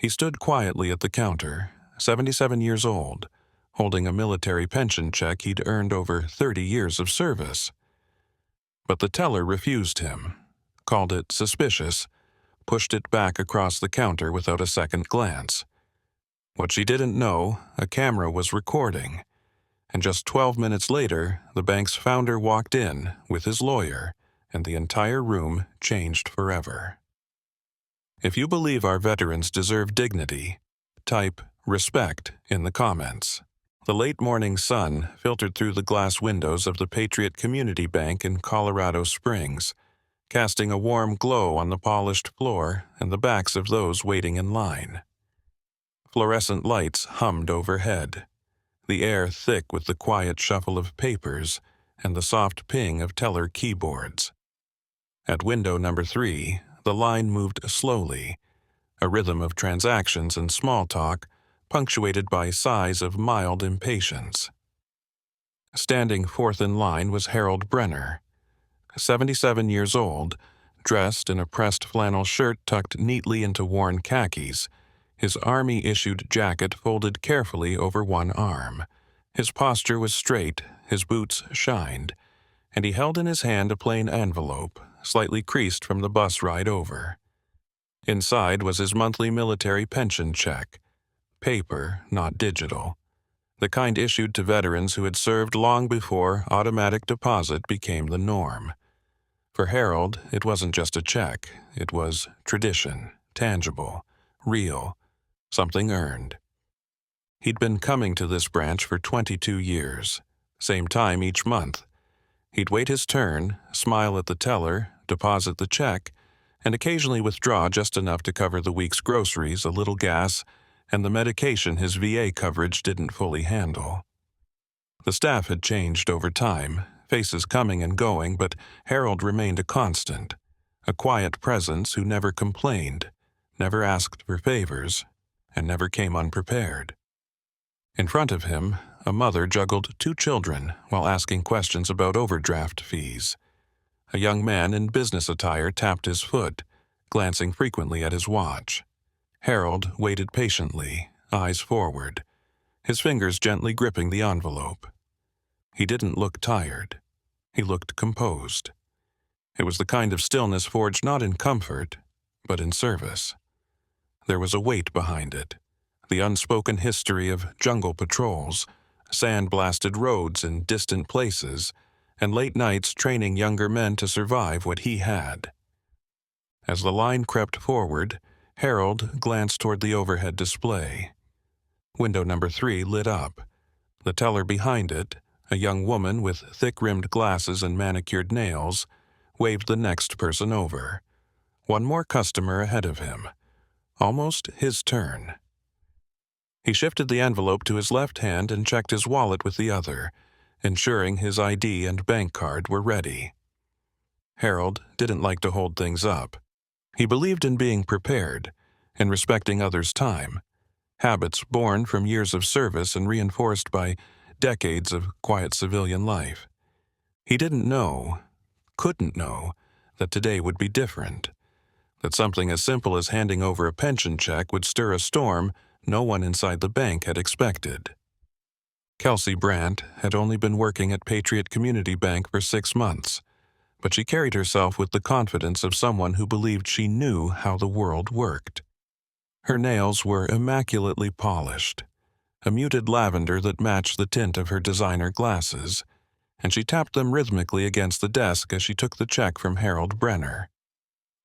He stood quietly at the counter, 77 years old, holding a military pension check he'd earned over 30 years of service. But the teller refused him, called it suspicious, pushed it back across the counter without a second glance. What she didn't know, a camera was recording, and just 12 minutes later, the bank's founder walked in with his lawyer, and the entire room changed forever. If you believe our veterans deserve dignity, type respect in the comments. The late morning sun filtered through the glass windows of the Patriot Community Bank in Colorado Springs, casting a warm glow on the polished floor and the backs of those waiting in line. Fluorescent lights hummed overhead, the air thick with the quiet shuffle of papers and the soft ping of teller keyboards. At window number 3, the line moved slowly, a rhythm of transactions and small talk punctuated by sighs of mild impatience. Standing fourth in line was Harold Brenner, 77 years old, dressed in a pressed flannel shirt tucked neatly into worn khakis, his Army-issued jacket folded carefully over one arm. His posture was straight, his boots shined, and he held in his hand a plain envelope, slightly creased from the bus ride over. Inside was his monthly military pension check, paper, not digital, the kind issued to veterans who had served long before automatic deposit became the norm. For Harold, it wasn't just a check, it was tradition, tangible, real, something earned. He'd been coming to this branch for 22 years, same time each month. He'd wait his turn, smile at the teller, deposit the check, and occasionally withdraw just enough to cover the week's groceries, a little gas, and the medication his VA coverage didn't fully handle. The staff had changed over time, faces coming and going, but Harold remained a constant, a quiet presence who never complained, never asked for favors, and never came unprepared. In front of him, a mother juggled 2 children while asking questions about overdraft fees. A young man in business attire tapped his foot, glancing frequently at his watch. Harold waited patiently, eyes forward, his fingers gently gripping the envelope. He didn't look tired. He looked composed. It was the kind of stillness forged not in comfort, but in service. There was a weight behind it, the unspoken history of jungle patrols, sand-blasted roads in distant places, and late nights training younger men to survive what he had. As the line crept forward, Harold glanced toward the overhead display. Window number 3 lit up. The teller behind it, a young woman with thick-rimmed glasses and manicured nails, waved the next person over. One more customer ahead of him. Almost his turn. He shifted the envelope to his left hand and checked his wallet with the other, ensuring his ID and bank card were ready. Harold didn't like to hold things up. He believed in being prepared, in respecting others' time, habits born from years of service and reinforced by decades of quiet civilian life. He didn't know, couldn't know, that today would be different, that something as simple as handing over a pension check would stir a storm no one inside the bank had expected. Kelsey Brandt had only been working at Patriot Community Bank for 6 months, but she carried herself with the confidence of someone who believed she knew how the world worked. Her nails were immaculately polished, a muted lavender that matched the tint of her designer glasses, and she tapped them rhythmically against the desk as she took the check from Harold Brenner.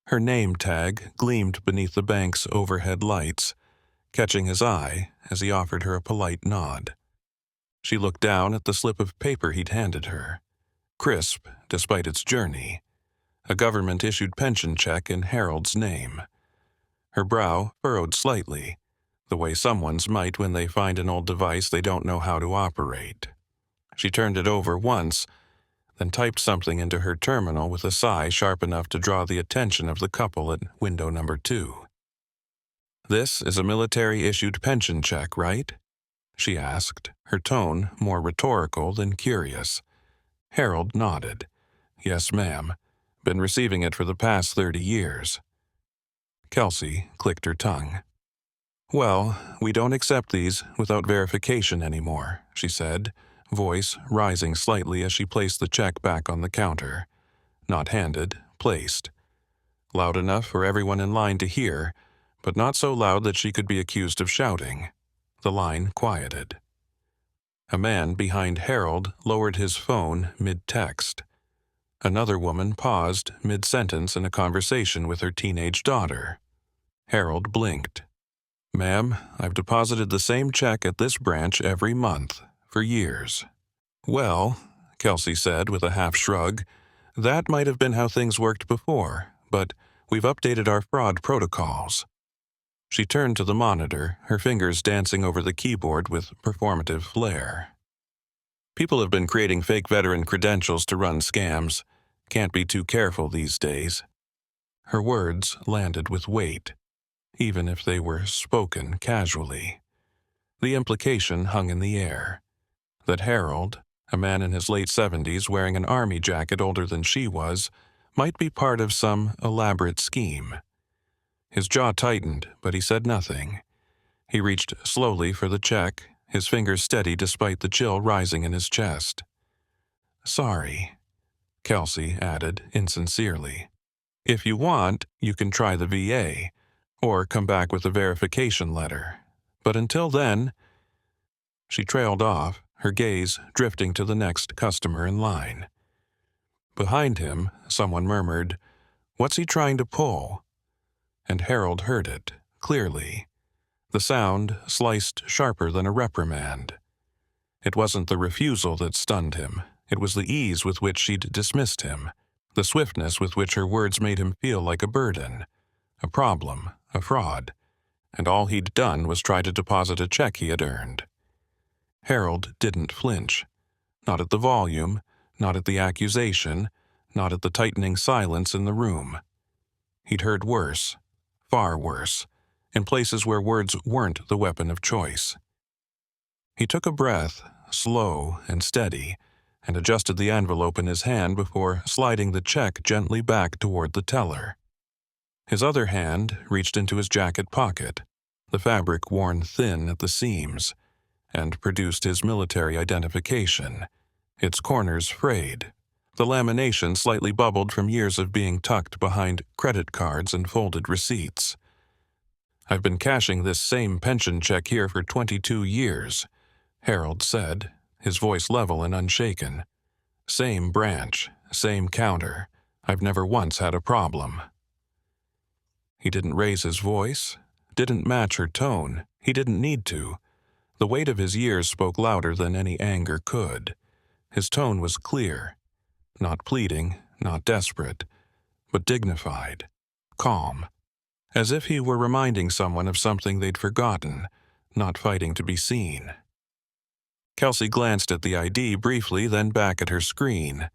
Her name tag gleamed beneath the bank's overhead lights, catching his eye as he offered her a polite nod. She looked down at the slip of paper he'd handed her, crisp despite its journey, a government-issued pension check in Harold's name. Her brow furrowed slightly, the way someone's might when they find an old device they don't know how to operate. She turned it over once, then typed something into her terminal with a sigh sharp enough to draw the attention of the couple at window number 2. "This is a military-issued pension check, right?" she asked, her tone more rhetorical than curious. Harold nodded. "Yes, ma'am. Been receiving it for the past 30 years. Kelsey clicked her tongue. "Well, we don't accept these without verification anymore," she said, voice rising slightly as she placed the check back on the counter. Not handed, placed. Loud enough for everyone in line to hear, but not so loud that she could be accused of shouting. The line quieted. A man behind Harold lowered his phone mid-text. Another woman paused mid-sentence in a conversation with her teenage daughter. Harold blinked. "Ma'am, I've deposited the same check at this branch every month, for years." "Well," Kelsey said with a half shrug, "that might have been how things worked before, but we've updated our fraud protocols." She turned to the monitor, her fingers dancing over the keyboard with performative flair. "People have been creating fake veteran credentials to run scams. Can't be too careful these days." Her words landed with weight, even if they were spoken casually. The implication hung in the air that Harold, a man in his late 70s wearing an army jacket older than she was, might be part of some elaborate scheme. His jaw tightened, but he said nothing. He reached slowly for the check, his fingers steady despite the chill rising in his chest. "Sorry," Kelsey added insincerely. "If you want, you can try the VA, or come back with a verification letter. But until then—" She trailed off, her gaze drifting to the next customer in line. Behind him, someone murmured, "What's he trying to pull?" And Harold heard it, clearly. The sound sliced sharper than a reprimand. It wasn't the refusal that stunned him. It was the ease with which she'd dismissed him, the swiftness with which her words made him feel like a burden, a problem, a fraud, and all he'd done was try to deposit a check he had earned. Harold didn't flinch. Not at the volume, not at the accusation, not at the tightening silence in the room. He'd heard worse, far worse, in places where words weren't the weapon of choice. He took a breath, slow and steady, and adjusted the envelope in his hand before sliding the check gently back toward the teller. His other hand reached into his jacket pocket, the fabric worn thin at the seams, and produced his military identification, its corners frayed, the lamination slightly bubbled from years of being tucked behind credit cards and folded receipts. "I've been cashing this same pension check here for 22 years, Harold said, his voice level and unshaken. "Same branch, same counter. I've never once had a problem." He didn't raise his voice, didn't match her tone. He didn't need to. The weight of his years spoke louder than any anger could. His tone was clear, not pleading, not desperate, but dignified, calm, as if he were reminding someone of something they'd forgotten, not fighting to be seen. Kelsey glanced at the ID briefly, then back at her screen.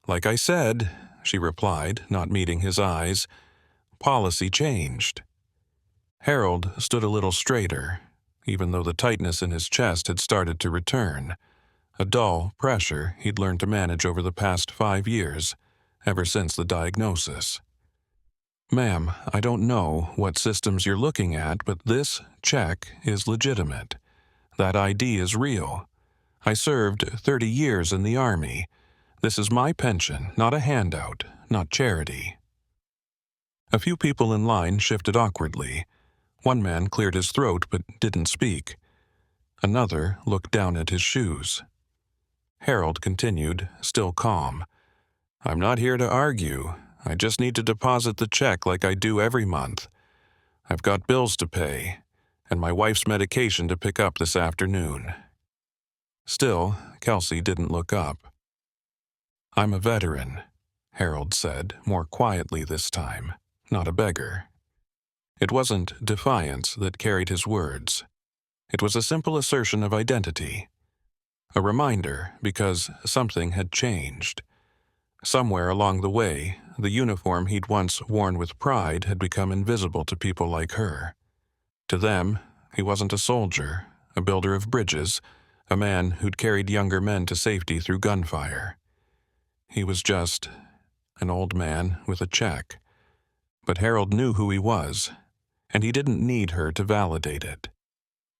"Like I said," she replied, not meeting his eyes, "policy changed." Harold stood a little straighter, even though the tightness in his chest had started to return, a dull pressure he'd learned to manage over the past 5 years, ever since the diagnosis. "Ma'am, I don't know what systems you're looking at, but this check is legitimate. That ID is real. I served 30 years in the Army. This is my pension, not a handout, not charity." A few people in line shifted awkwardly. One man cleared his throat but didn't speak. Another looked down at his shoes. Harold continued, still calm. "I'm not here to argue. I just need to deposit the check like I do every month. I've got bills to pay, and my wife's medication to pick up this afternoon." Still, Kelsey didn't look up. "I'm a veteran," Harold said, more quietly this time, not a beggar. It wasn't defiance that carried his words. It was a simple assertion of identity. A reminder because something had changed. Somewhere along the way, the uniform he'd once worn with pride had become invisible to people like her. To them, he wasn't a soldier, a builder of bridges, a man who'd carried younger men to safety through gunfire. He was just an old man with a check. But Harold knew who he was. and he didn't need her to validate it.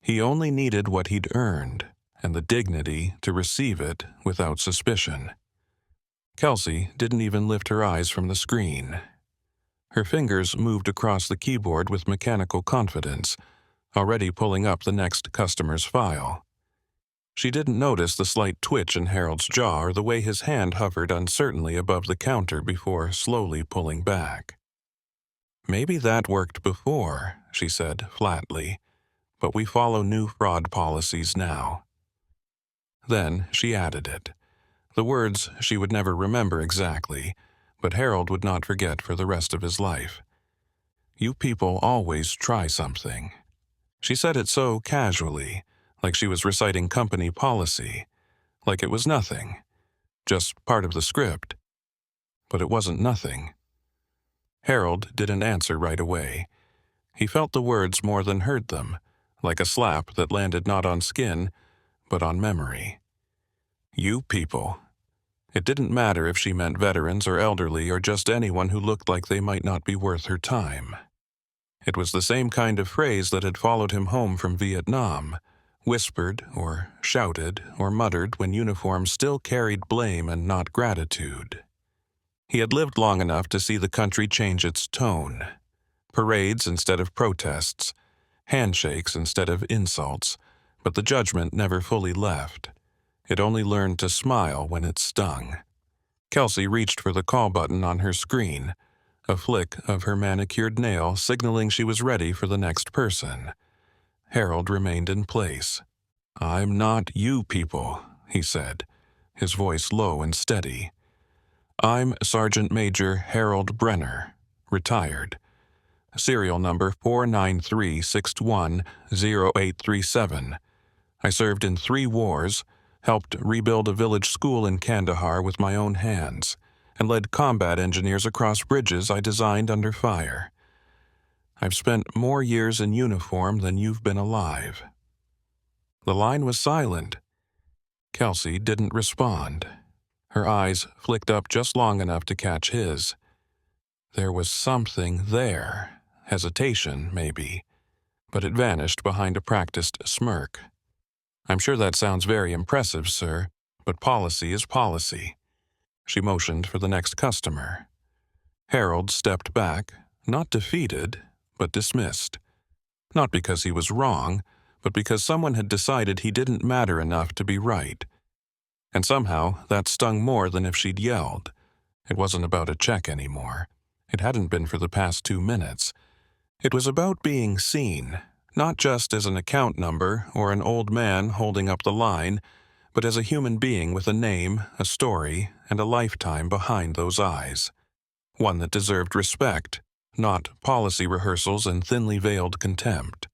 He only needed what he'd earned, and the dignity to receive it without suspicion. Kelsey didn't even lift her eyes from the screen. Her fingers moved across the keyboard with mechanical confidence, already pulling up the next customer's file. She didn't notice the slight twitch in Harold's jaw or the way his hand hovered uncertainly above the counter before slowly pulling back. "Maybe that worked before," she said flatly, "but we follow new fraud policies now." Then she added it. The words she would never remember exactly, but Harold would not forget for the rest of his life. "You people always try something." She said it so casually, like she was reciting company policy, like it was nothing, just part of the script. But it wasn't nothing. Harold didn't answer right away. He felt the words more than heard them, like a slap that landed not on skin, but on memory. You people. It didn't matter if she meant veterans or elderly or just anyone who looked like they might not be worth her time. It was the same kind of phrase that had followed him home from Vietnam, whispered or shouted or muttered when uniform still carried blame and not gratitude. He had lived long enough to see the country change its tone. Parades instead of protests, handshakes instead of insults, but the judgment never fully left. It only learned to smile when it stung. Kelsey reached for the call button on her screen, a flick of her manicured nail signaling she was ready for the next person. Harold remained in place. "I'm not you people," he said, his voice low and steady. "I'm Sergeant Major Harold Brenner, retired. Serial number 493610837. I served in 3 wars, helped rebuild a village school in Kandahar with my own hands, and led combat engineers across bridges I designed under fire. I've spent more years in uniform than you've been alive." The line was silent. Kelsey didn't respond. Her eyes flicked up just long enough to catch his. There was something there, hesitation maybe, but it vanished behind a practiced smirk. "I'm sure that sounds very impressive, sir, but policy is policy." She motioned for the next customer. Harold stepped back, not defeated, but dismissed. Not because he was wrong, but because someone had decided he didn't matter enough to be right. And somehow that stung more than if she'd yelled. It wasn't about a check anymore. It hadn't been for the past 2 minutes. It was about being seen, not just as an account number or an old man holding up the line, but as a human being with a name, a story, and a lifetime behind those eyes. One that deserved respect, not policy rehearsals and thinly veiled contempt.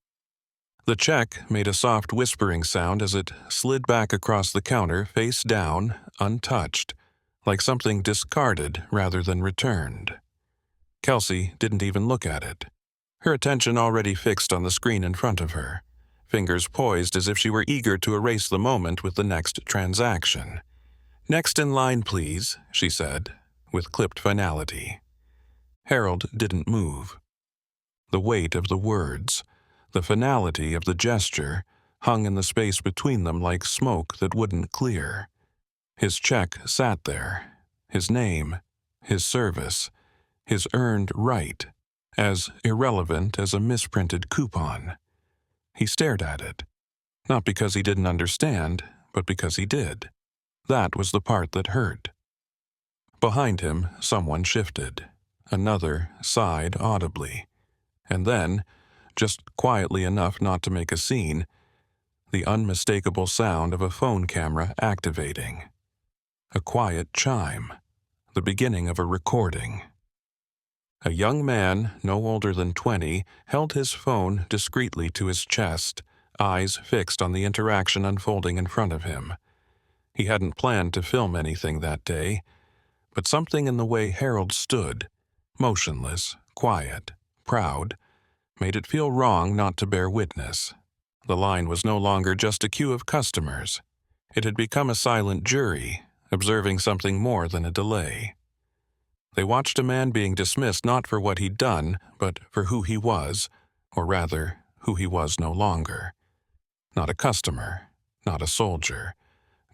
The check made a soft whispering sound as it slid back across the counter face down, untouched, like something discarded rather than returned. Kelsey didn't even look at it. Her attention already fixed on the screen in front of her, fingers poised as if she were eager to erase the moment with the next transaction. "Next in line, please," she said, with clipped finality. Harold didn't move. The weight of the words, the finality of the gesture, hung in the space between them like smoke that wouldn't clear. His check sat there, his name, his service, his earned right, as irrelevant as a misprinted coupon. He stared at it, not because he didn't understand, but because he did. That was the part that hurt. Behind him, someone shifted. Another sighed audibly. And then, just quietly enough not to make a scene, the unmistakable sound of a phone camera activating. A quiet chime, the beginning of a recording. A young man, no older than 20, held his phone discreetly to his chest, eyes fixed on the interaction unfolding in front of him. He hadn't planned to film anything that day, but something in the way Harold stood, motionless, quiet, proud, made it feel wrong not to bear witness. The line was no longer just a queue of customers. It had become a silent jury, observing something more than a delay. They watched a man being dismissed not for what he'd done, but for who he was, or rather, who he was no longer. Not a customer, not a soldier,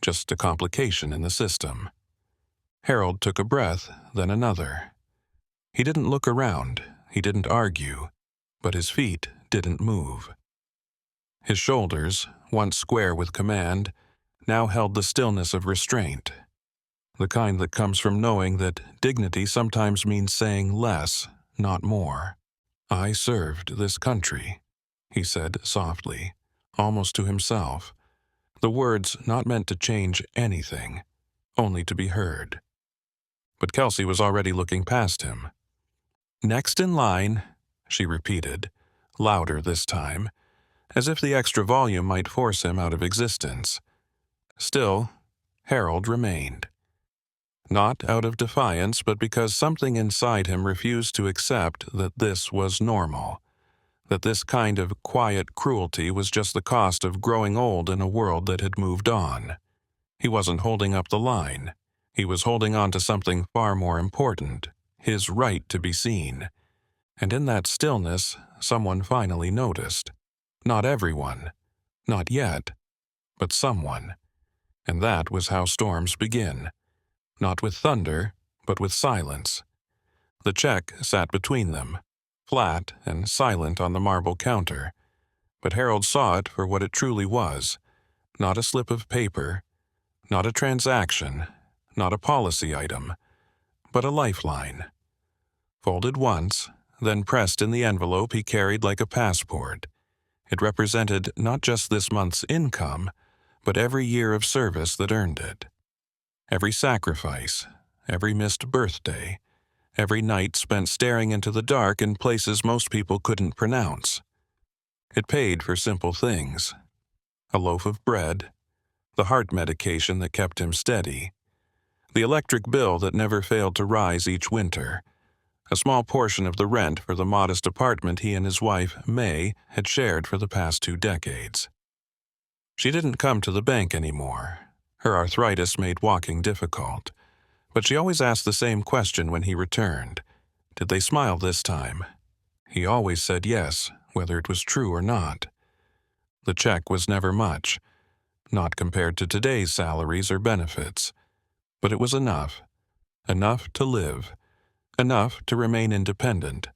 just a complication in the system. Harold took a breath, then another. He didn't look around, he didn't argue, but his feet didn't move. His shoulders, once square with command, now held the stillness of restraint, the kind that comes from knowing that dignity sometimes means saying less, not more. "I served this country," he said softly, almost to himself, the words not meant to change anything, only to be heard. But Kelsey was already looking past him. "Next in line," she repeated, louder this time, as if the extra volume might force him out of existence. Still, Harold remained. Not out of defiance, but because something inside him refused to accept that this was normal, that this kind of quiet cruelty was just the cost of growing old in a world that had moved on. He wasn't holding up the line. He was holding on to something far more important, his right to be seen. And in that stillness, someone finally noticed. Not everyone, not yet, but someone. And that was how storms begin. Not with thunder, but with silence. The check sat between them, flat and silent on the marble counter, but Harold saw it for what it truly was, not a slip of paper, not a transaction, not a policy item, but a lifeline. Folded once, then pressed in the envelope he carried like a passport. It represented not just this month's income, but every year of service that earned it. Every sacrifice, every missed birthday, every night spent staring into the dark in places most people couldn't pronounce. It paid for simple things. A loaf of bread, the heart medication that kept him steady, the electric bill that never failed to rise each winter, a small portion of the rent for the modest apartment he and his wife, May, had shared for the past 2 decades. She didn't come to the bank anymore. Her arthritis made walking difficult. But she always asked the same question when he returned. Did they smile this time? He always said yes, whether it was true or not. The check was never much, not compared to today's salaries or benefits. But it was enough. Enough to live. Enough to remain independent.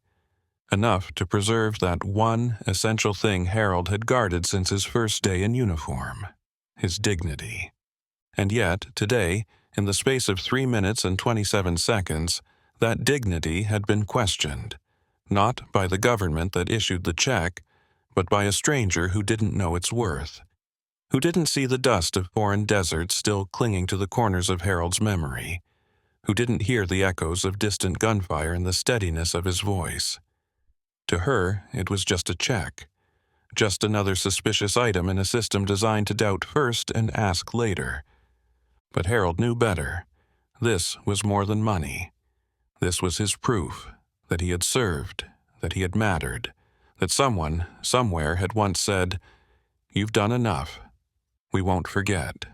Enough to preserve that one essential thing Harold had guarded since his first day in uniform, his dignity. And yet, today, in the space of 3 minutes and 27 seconds, that dignity had been questioned, not by the government that issued the check, but by a stranger who didn't know its worth, who didn't see the dust of foreign deserts still clinging to the corners of Harold's memory, who didn't hear the echoes of distant gunfire in the steadiness of his voice. To her, it was just a check, just another suspicious item in a system designed to doubt first and ask later. But Harold knew better. This was more than money. This was his proof that he had served, that he had mattered, that someone, somewhere, had once said, "You've done enough. We won't forget."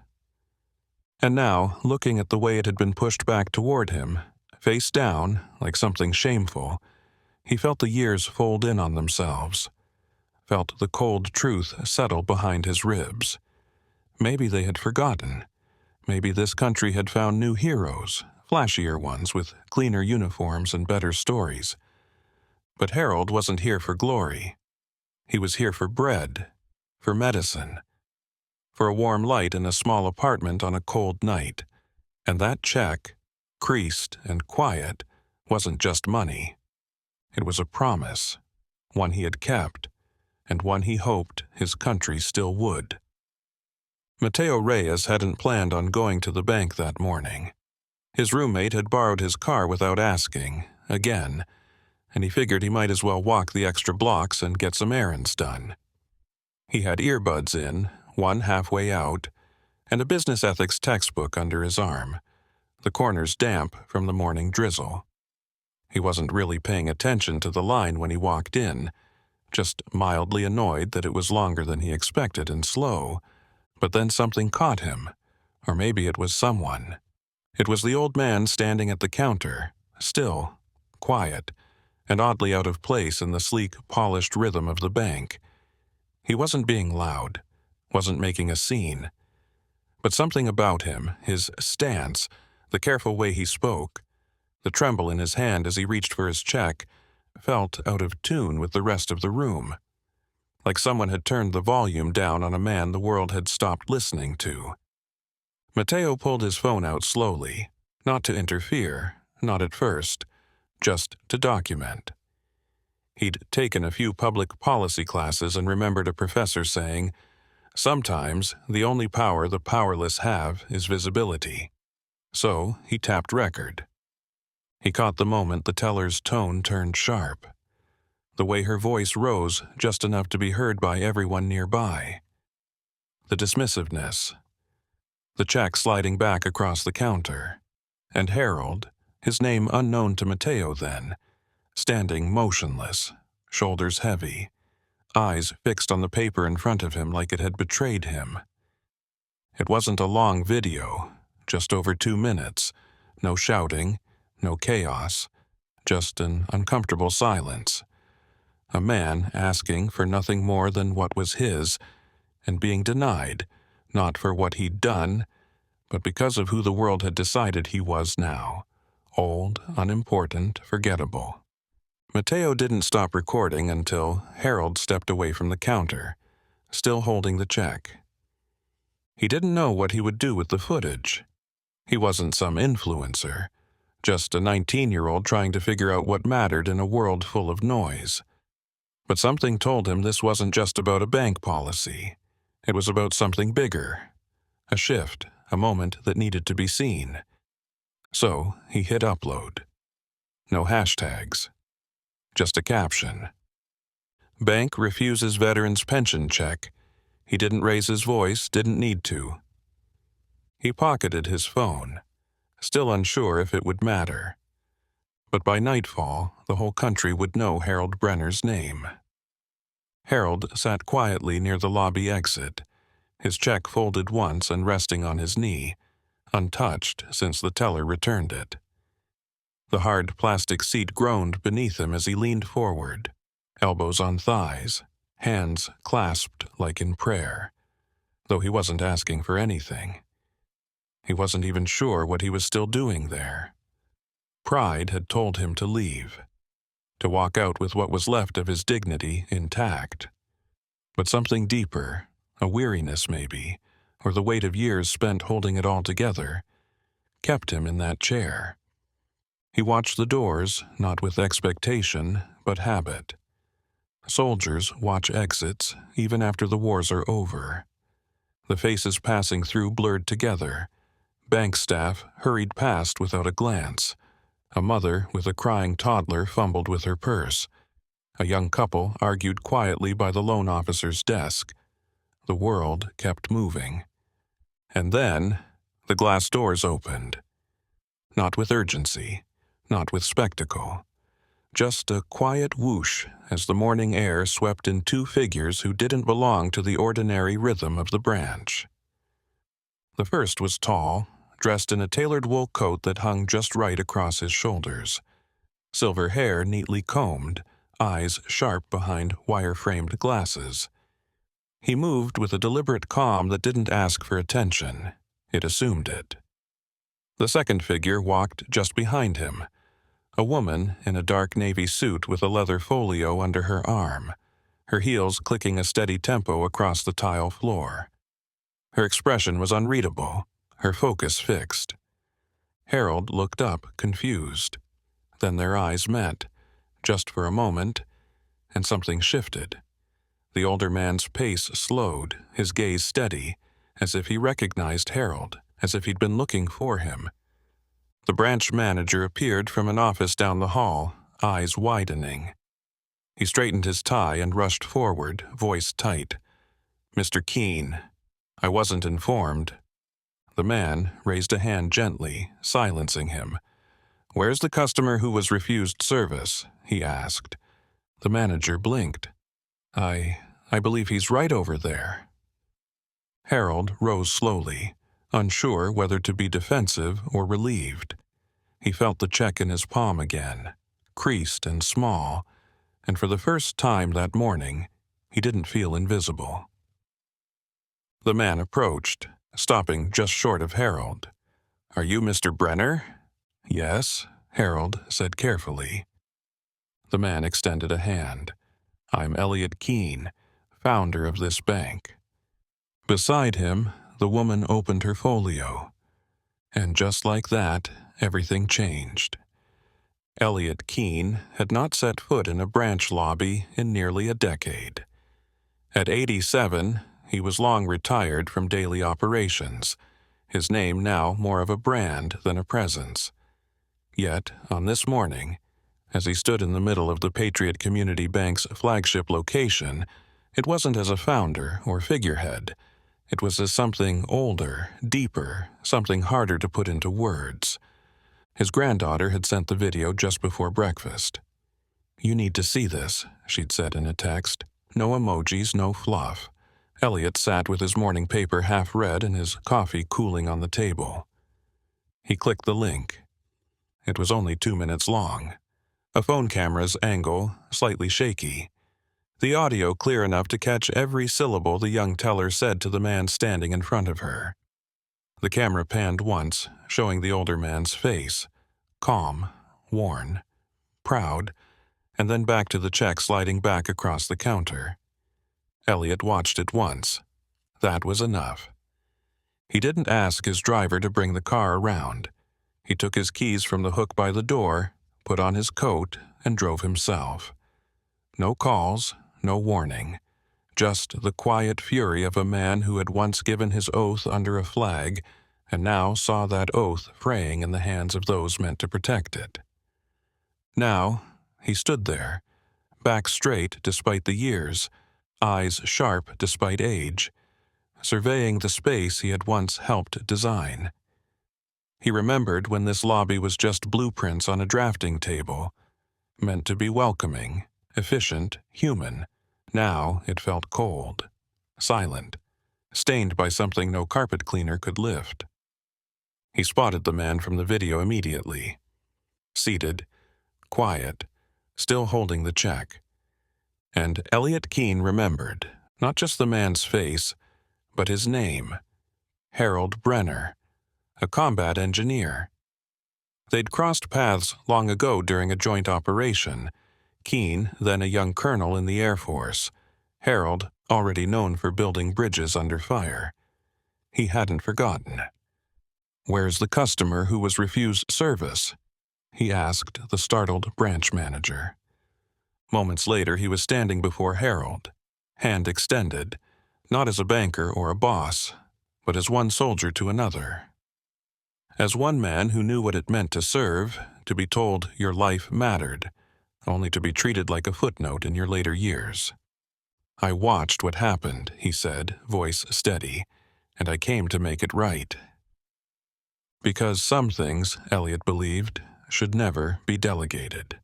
And now, looking at the way it had been pushed back toward him, face down, like something shameful, he felt the years fold in on themselves, felt the cold truth settle behind his ribs. Maybe they had forgotten. Maybe this country had found new heroes, flashier ones with cleaner uniforms and better stories. But Harold wasn't here for glory. He was here for bread, for medicine, for a warm light in a small apartment on a cold night. And that check, creased and quiet, wasn't just money. It was a promise, one he had kept, and one he hoped his country still would. Mateo Reyes hadn't planned on going to the bank that morning. His roommate had borrowed his car without asking, again, and he figured he might as well walk the extra blocks and get some errands done. He had earbuds in, one halfway out, and a business ethics textbook under his arm, the corners damp from the morning drizzle. He wasn't really paying attention to the line when he walked in, just mildly annoyed that it was longer than he expected and slow. But then something caught him, or maybe it was someone. It was the old man standing at the counter, still, quiet, and oddly out of place in the sleek, polished rhythm of the bank. He wasn't being loud, wasn't making a scene, but something about him, his stance, the careful way he spoke, the tremble in his hand as he reached for his check, felt out of tune with the rest of the room, like someone had turned the volume down on a man the world had stopped listening to. Mateo pulled his phone out slowly, not to interfere, not at first, just to document. He'd taken a few public policy classes and remembered a professor saying, "Sometimes the only power the powerless have is visibility." So he tapped record. He caught the moment the teller's tone turned sharp, the way her voice rose just enough to be heard by everyone nearby. The dismissiveness, the check sliding back across the counter, and Harold, his name unknown to Mateo then, standing motionless, shoulders heavy, eyes fixed on the paper in front of him like it had betrayed him. It wasn't a long video, just over 2 minutes, no shouting, no chaos, just an uncomfortable silence. A man asking for nothing more than what was his, and being denied, not for what he'd done, but because of who the world had decided he was now. Old, unimportant, forgettable. Mateo didn't stop recording until Harold stepped away from the counter, still holding the check. He didn't know what he would do with the footage. He wasn't some influencer, just a 19-year-old trying to figure out what mattered in a world full of noise. But something told him this wasn't just about a bank policy. It was about something bigger. A shift, a moment that needed to be seen. So he hit upload. No hashtags. Just a caption. Bank refuses veterans' pension check. He didn't raise his voice, didn't need to. He pocketed his phone, still unsure if it would matter. But by nightfall, the whole country would know Harold Brenner's name. Harold sat quietly near the lobby exit, his check folded once and resting on his knee, untouched since the teller returned it. The hard plastic seat groaned beneath him as he leaned forward, elbows on thighs, hands clasped like in prayer, though he wasn't asking for anything. He wasn't even sure what he was still doing there. Pride had told him to leave, to walk out with what was left of his dignity intact. But something deeper, a weariness maybe, or the weight of years spent holding it all together, kept him in that chair. He watched the doors, not with expectation, but habit. Soldiers watch exits, even after the wars are over. The faces passing through blurred together. Bank staff hurried past without a glance. A mother with a crying toddler fumbled with her purse. A young couple argued quietly by the loan officer's desk. The world kept moving. And then, the glass doors opened. Not with urgency, not with spectacle. Just a quiet whoosh as the morning air swept in two figures who didn't belong to the ordinary rhythm of the branch. The first was tall, dressed in a tailored wool coat that hung just right across his shoulders. Silver hair neatly combed, eyes sharp behind wire-framed glasses. He moved with a deliberate calm that didn't ask for attention. It assumed it. The second figure walked just behind him, a woman in a dark navy suit with a leather folio under her arm, her heels clicking a steady tempo across the tile floor. Her expression was unreadable, her focus fixed. Harold looked up, confused. Then their eyes met, just for a moment, and something shifted. The older man's pace slowed, his gaze steady, as if he recognized Harold, as if he'd been looking for him. The branch manager appeared from an office down the hall, eyes widening. He straightened his tie and rushed forward, voice tight. "Mr. Keene, I wasn't informed." The man raised a hand gently, silencing him. "Where's the customer who was refused service?" he asked. The manager blinked. I believe he's right over there." Harold rose slowly, unsure whether to be defensive or relieved. He felt the check in his palm again, creased and small, and for the first time that morning, he didn't feel invisible. The man approached, stopping just short of Harold. "Are you Mr. Brenner?" "Yes," Harold said carefully. The man extended a hand. "I'm Elliot Keene, founder of this bank." Beside him, the woman opened her folio. And just like that, everything changed. Elliot Keene had not set foot in a branch lobby in nearly a decade. At 87, he was long retired from daily operations, his name now more of a brand than a presence. Yet, on this morning, as he stood in the middle of the Patriot Community Bank's flagship location, it wasn't as a founder or figurehead. It was as something older, deeper, something harder to put into words. His granddaughter had sent the video just before breakfast. "You need to see this," she'd said in a text. No emojis, no fluff. Elliot sat with his morning paper half read and his coffee cooling on the table. He clicked the link. It was only 2 minutes long. A phone camera's angle slightly shaky. The audio clear enough to catch every syllable the young teller said to the man standing in front of her. The camera panned once, showing the older man's face, calm, worn, proud, and then back to the check sliding back across the counter. Elliot watched it once. That was enough. He didn't ask his driver to bring the car around. He took his keys from the hook by the door, put on his coat, and drove himself. No calls, no warning. Just the quiet fury of a man who had once given his oath under a flag and now saw that oath fraying in the hands of those meant to protect it. Now, he stood there, back straight despite the years, eyes sharp despite age, surveying the space he had once helped design. He remembered when this lobby was just blueprints on a drafting table, meant to be welcoming, efficient, human. Now it felt cold, silent, stained by something no carpet cleaner could lift. He spotted the man from the video immediately. Seated, quiet, still holding the check. And Elliot Keene remembered, not just the man's face, but his name. Harold Brenner, a combat engineer. They'd crossed paths long ago during a joint operation. Keene, then a young colonel in the Air Force. Harold, already known for building bridges under fire. He hadn't forgotten. "Where's the customer who was refused service?" he asked the startled branch manager. Moments later, he was standing before Harold, hand extended, not as a banker or a boss, but as one soldier to another. As one man who knew what it meant to serve, to be told your life mattered, only to be treated like a footnote in your later years. "I watched what happened," he said, voice steady, "and I came to make it right." Because some things, Elliot believed, should never be delegated.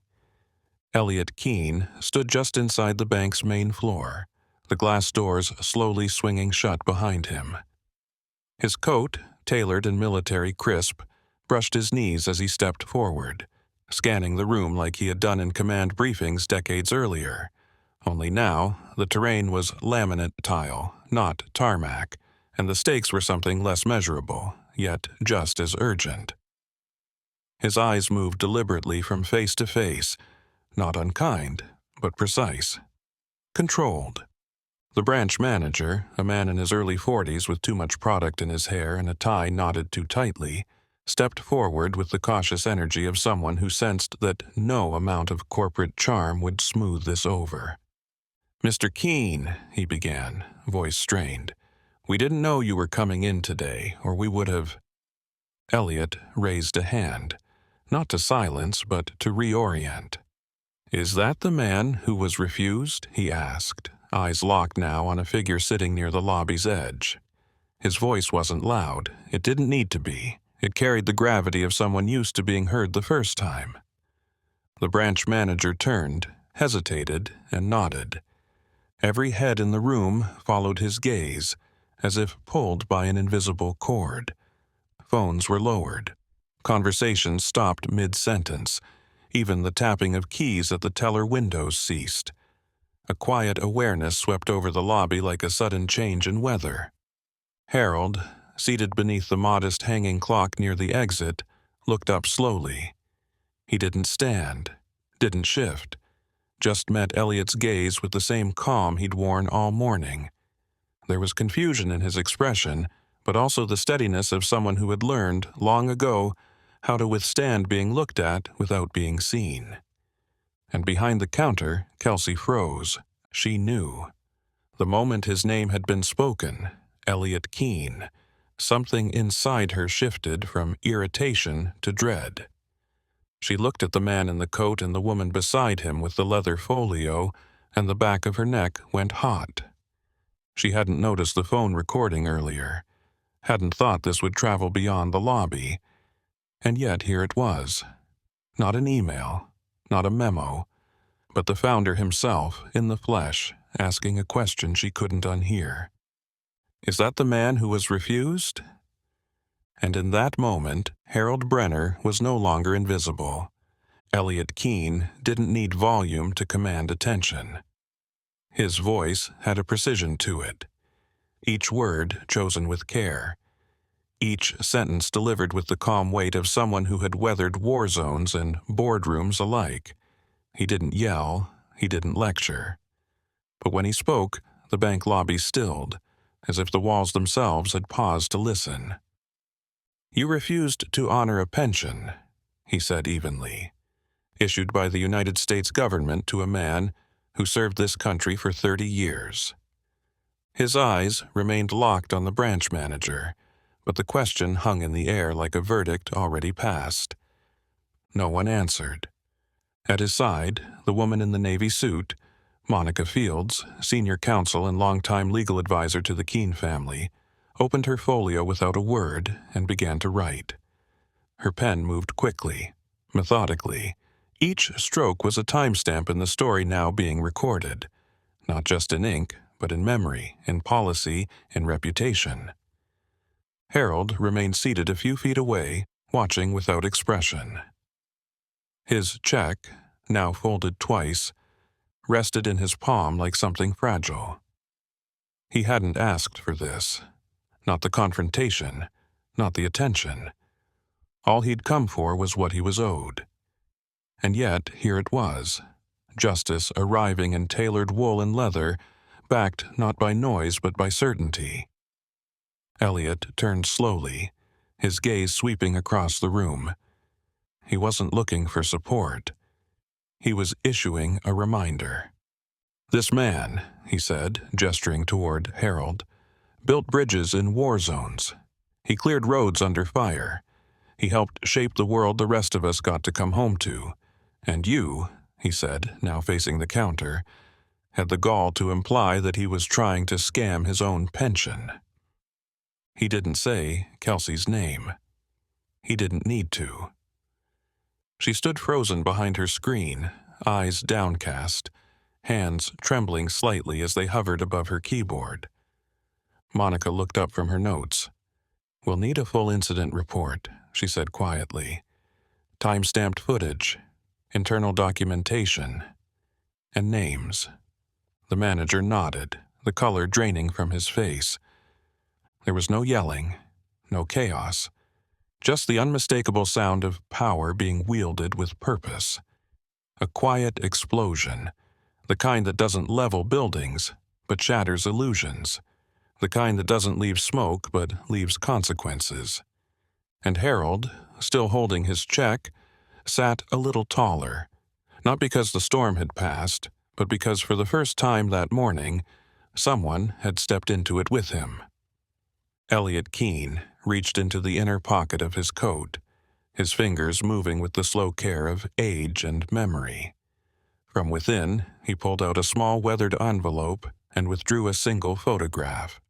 Elliot Keene stood just inside the bank's main floor, the glass doors slowly swinging shut behind him. His coat, tailored and military crisp, brushed his knees as he stepped forward, scanning the room like he had done in command briefings decades earlier. Only now, the terrain was laminate tile, not tarmac, and the stakes were something less measurable, yet just as urgent. His eyes moved deliberately from face to face, not unkind, but precise. Controlled. The branch manager, a man in his early 40s with too much product in his hair and a tie knotted too tightly, stepped forward with the cautious energy of someone who sensed that no amount of corporate charm would smooth this over. "Mr. Keene," he began, voice strained, "we didn't know you were coming in today, or we would have—" Elliot raised a hand, not to silence, but to reorient. "Is that the man who was refused?" he asked, eyes locked now on a figure sitting near the lobby's edge. His voice wasn't loud. It didn't need to be. It carried the gravity of someone used to being heard the first time. The branch manager turned, hesitated, and nodded. Every head in the room followed his gaze, as if pulled by an invisible cord. Phones were lowered. Conversations stopped mid-sentence. Even the tapping of keys at the teller windows ceased. A quiet awareness swept over the lobby like a sudden change in weather. Harold, seated beneath the modest hanging clock near the exit, looked up slowly. He didn't stand, didn't shift, just met Elliot's gaze with the same calm he'd worn all morning. There was confusion in his expression, but also the steadiness of someone who had learned, long ago, how to withstand being looked at without being seen. And behind the counter, Kelsey froze. She knew. The moment his name had been spoken, Elliot Keene, something inside her shifted from irritation to dread. She looked at the man in the coat and the woman beside him with the leather folio, and the back of her neck went hot. She hadn't noticed the phone recording earlier, hadn't thought this would travel beyond the lobby, and yet here it was. Not an email, not a memo, but the founder himself, in the flesh, asking a question she couldn't unhear. Is that the man who was refused? And in that moment, Harold Brenner was no longer invisible. Elliot Keene didn't need volume to command attention. His voice had a precision to it, each word chosen with care, each sentence delivered with the calm weight of someone who had weathered war zones and boardrooms alike. He didn't yell, he didn't lecture. But when he spoke, the bank lobby stilled, as if the walls themselves had paused to listen. "You refused to honor a pension," he said evenly, "issued by the United States government to a man who served this country for 30 years. His eyes remained locked on the branch manager, but the question hung in the air like a verdict already passed. No one answered. At his side, the woman in the navy suit, Monica Fields, senior counsel and longtime legal advisor to the Keene family, opened her folio without a word and began to write. Her pen moved quickly, methodically. Each stroke was a timestamp in the story now being recorded, not just in ink, but in memory, in policy, in reputation. Harold remained seated a few feet away, watching without expression. His check, now folded twice, rested in his palm like something fragile. He hadn't asked for this. Not the confrontation, not the attention. All he'd come for was what he was owed. And yet, here it was, justice arriving in tailored wool and leather, backed not by noise but by certainty. Elliot turned slowly, his gaze sweeping across the room. He wasn't looking for support. He was issuing a reminder. "This man," he said, gesturing toward Harold, "built bridges in war zones. He cleared roads under fire. He helped shape the world the rest of us got to come home to. And you," he said, now facing the counter, had the gall to imply that he was trying to scam his own pension. He didn't say Kelsey's name. He didn't need to. She stood frozen behind her screen, eyes downcast, hands trembling slightly as they hovered above her keyboard. Monica looked up from her notes. "We'll need a full incident report," she said quietly. "Time-stamped footage, internal documentation, and names." The manager nodded, the color draining from his face. There was no yelling, no chaos, just the unmistakable sound of power being wielded with purpose. A quiet explosion, the kind that doesn't level buildings, but shatters illusions, the kind that doesn't leave smoke but leaves consequences. And Harold, still holding his check, sat a little taller, not because the storm had passed, but because for the first time that morning, someone had stepped into it with him. Elliot Keene reached into the inner pocket of his coat, his fingers moving with the slow care of age and memory. From within, he pulled out a small weathered envelope and withdrew a single photograph.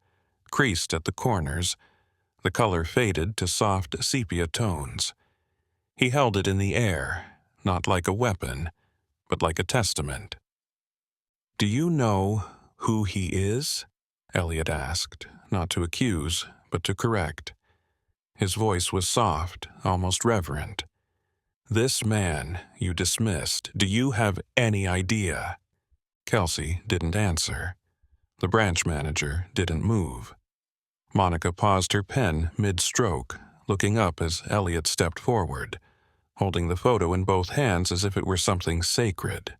Creased at the corners, the color faded to soft sepia tones. He held it in the air, not like a weapon, but like a testament. "Do you know who he is?" Elliot asked, not to accuse, but to correct. His voice was soft, almost reverent. This man you dismissed, do you have any idea? Kelsey didn't answer. The branch manager didn't move. Monica paused her pen mid-stroke, looking up as Elliot stepped forward, holding the photo in both hands as if it were something sacred.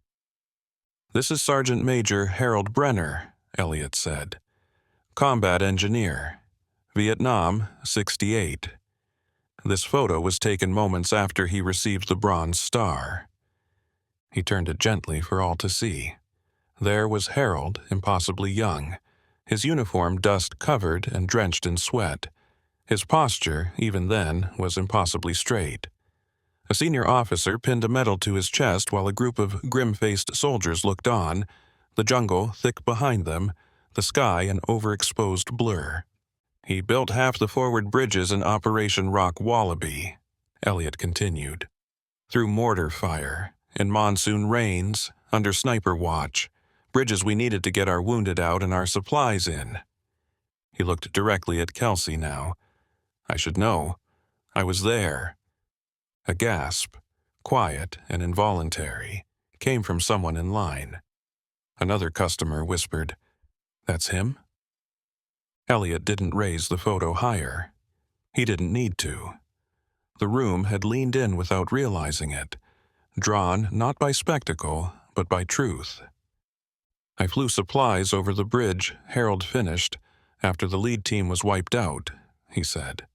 "This is Sergeant Major Harold Brenner," Elliot said. "Combat engineer. Vietnam, 68. This photo was taken moments after he received the Bronze Star." He turned it gently for all to see. There was Harold, impossibly young, his uniform dust-covered and drenched in sweat. His posture, even then, was impossibly straight. A senior officer pinned a medal to his chest while a group of grim-faced soldiers looked on, the jungle thick behind them, the sky an overexposed blur. "He built half the forward bridges in Operation Rock Wallaby," Elliot continued. "Through mortar fire, in monsoon rains, under sniper watch, bridges we needed to get our wounded out and our supplies in." He looked directly at Kelsey now. "I should know. I was there." A gasp, quiet and involuntary, came from someone in line. Another customer whispered, "That's him?" Elliot didn't raise the photo higher. He didn't need to. The room had leaned in without realizing it, drawn not by spectacle, but by truth. "I flew supplies over the bridge," Harold finished, "after the lead team was wiped out," he said.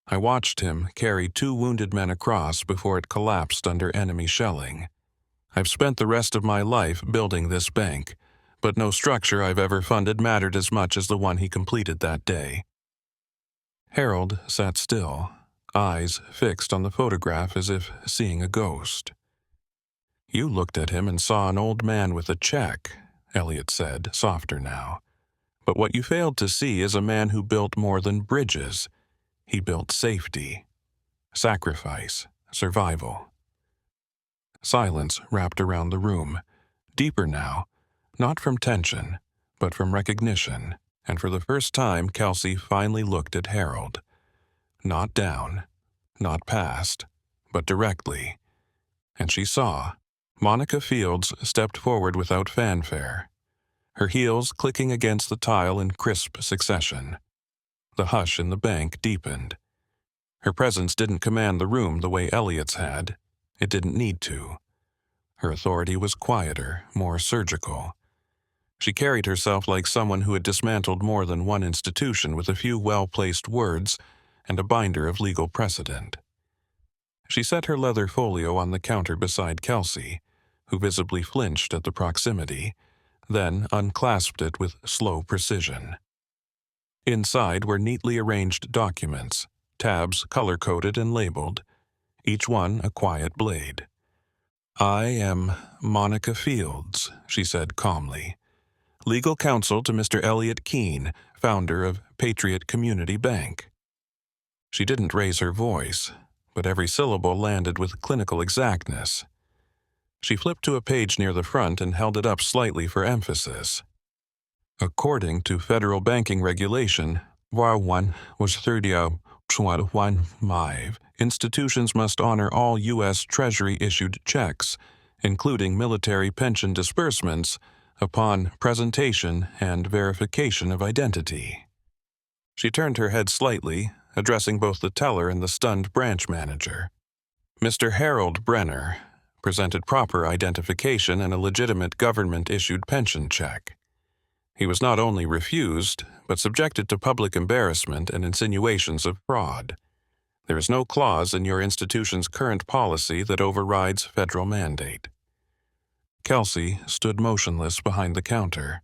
"I watched him carry 2 wounded men across before it collapsed under enemy shelling. I've spent the rest of my life building this bank, but no structure I've ever funded mattered as much as the one he completed that day." Harold sat still, eyes fixed on the photograph as if seeing a ghost. "You looked at him and saw an old man with a check," Elliot said, softer now. "But what you failed to see is a man who built more than bridges. He built safety, sacrifice, survival." Silence wrapped around the room, deeper now, not from tension, but from recognition, and for the first time Kelsey finally looked at Harold. Not down, not past, but directly. And she saw. Monica Fields stepped forward without fanfare, her heels clicking against the tile in crisp succession. The hush in the bank deepened. Her presence didn't command the room the way Elliot's had. It didn't need to. Her authority was quieter, more surgical. She carried herself like someone who had dismantled more than one institution with a few well-placed words and a binder of legal precedent. She set her leather folio on the counter beside Kelsey, who visibly flinched at the proximity, then unclasped it with slow precision. Inside were neatly arranged documents, tabs color-coded and labeled, each one a quiet blade. "I am Monica Fields," she said calmly. "Legal counsel to Mr. Elliot Keene, founder of Patriot Community Bank." She didn't raise her voice, but every syllable landed with clinical exactness. She flipped to a page near the front and held it up slightly for emphasis. "According to federal banking regulation, VAR 1 was 30.15, institutions must honor all U.S. Treasury-issued checks, including military pension disbursements, upon presentation and verification of identity." She turned her head slightly, addressing both the teller and the stunned branch manager. "Mr. Harold Brenner presented proper identification and a legitimate government-issued pension check. He was not only refused, but subjected to public embarrassment and insinuations of fraud. There is no clause in your institution's current policy that overrides federal mandate." Kelsey stood motionless behind the counter.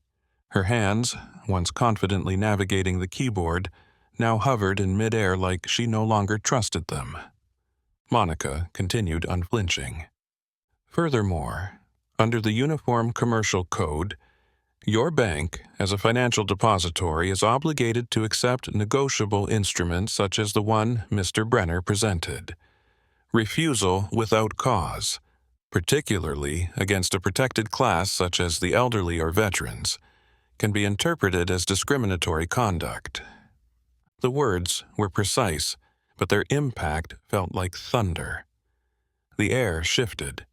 Her hands, once confidently navigating the keyboard, now hovered in midair like she no longer trusted them. Monica continued unflinching. "Furthermore, under the Uniform Commercial Code, your bank, as a financial depository, is obligated to accept negotiable instruments such as the one Mr. Brenner presented. Refusal without cause, particularly against a protected class such as the elderly or veterans, can be interpreted as discriminatory conduct." The words were precise, but their impact felt like thunder. The air shifted.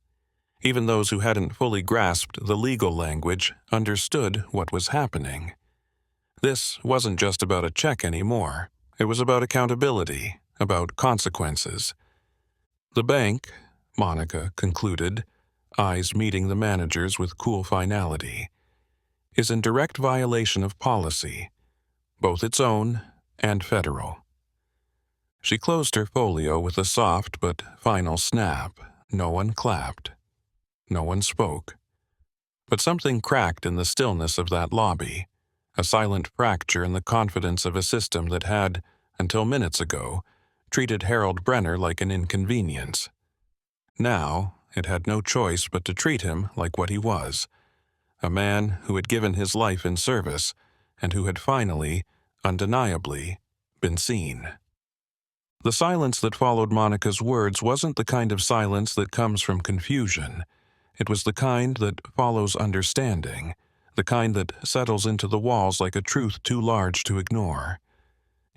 Even those who hadn't fully grasped the legal language understood what was happening. This wasn't just about a check anymore. It was about accountability, about consequences. The bank, Monica concluded, eyes meeting the manager's with cool finality, is in direct violation of policy, both its own and federal. She closed her folio with a soft but final snap. No one clapped. No one spoke. But something cracked in the stillness of that lobby, a silent fracture in the confidence of a system that had, until minutes ago, treated Harold Brenner like an inconvenience. Now, it had no choice but to treat him like what he was, a man who had given his life in service and who had finally, undeniably, been seen. The silence that followed Monica's words wasn't the kind of silence that comes from confusion. It was the kind that follows understanding, the kind that settles into the walls like a truth too large to ignore.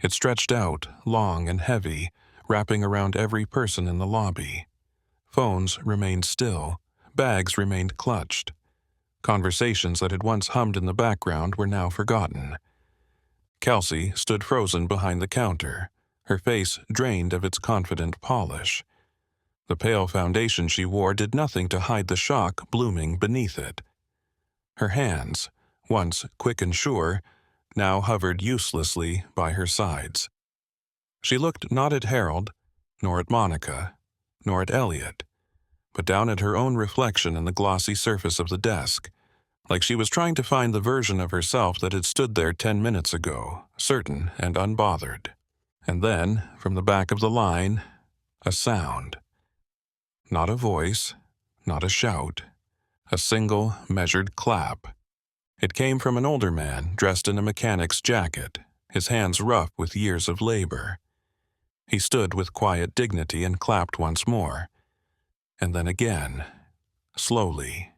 It stretched out, long and heavy, wrapping around every person in the lobby. Phones remained still. Bags remained clutched. Conversations that had once hummed in the background were now forgotten. Kelsey stood frozen behind the counter, her face drained of its confident polish. The pale foundation she wore did nothing to hide the shock blooming beneath it. Her hands, once quick and sure, now hovered uselessly by her sides. She looked not at Harold, nor at Monica, nor at Elliot, but down at her own reflection in the glossy surface of the desk, like she was trying to find the version of herself that had stood there 10 minutes ago, certain and unbothered. And then, from the back of the line, a sound. Not a voice, not a shout, a single, measured clap. It came from an older man dressed in a mechanic's jacket, his hands rough with years of labor. He stood with quiet dignity and clapped once more. And then again, slowly,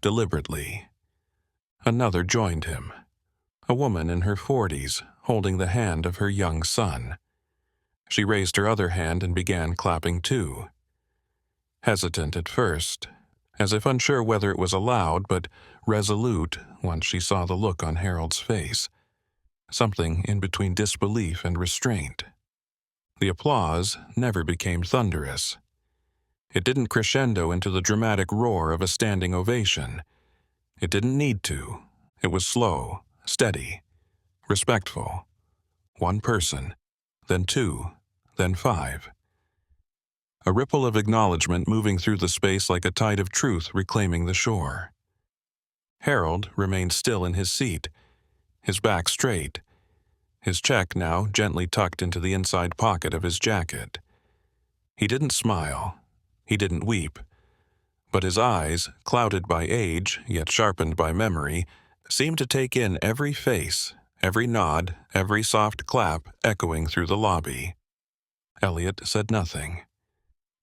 deliberately. Another joined him, a woman in her 40s, holding the hand of her young son. She raised her other hand and began clapping too. Hesitant at first, as if unsure whether it was allowed, but resolute once she saw the look on Harold's face, something in between disbelief and restraint. The applause never became thunderous. It didn't crescendo into the dramatic roar of a standing ovation. It didn't need to. It was slow, steady, respectful. One person, then two, then five. A ripple of acknowledgement moving through the space like a tide of truth reclaiming the shore. Harold remained still in his seat, his back straight, his check now gently tucked into the inside pocket of his jacket. He didn't smile. He didn't weep. But his eyes, clouded by age, yet sharpened by memory, seemed to take in every face, every nod, every soft clap echoing through the lobby. Elliot said nothing.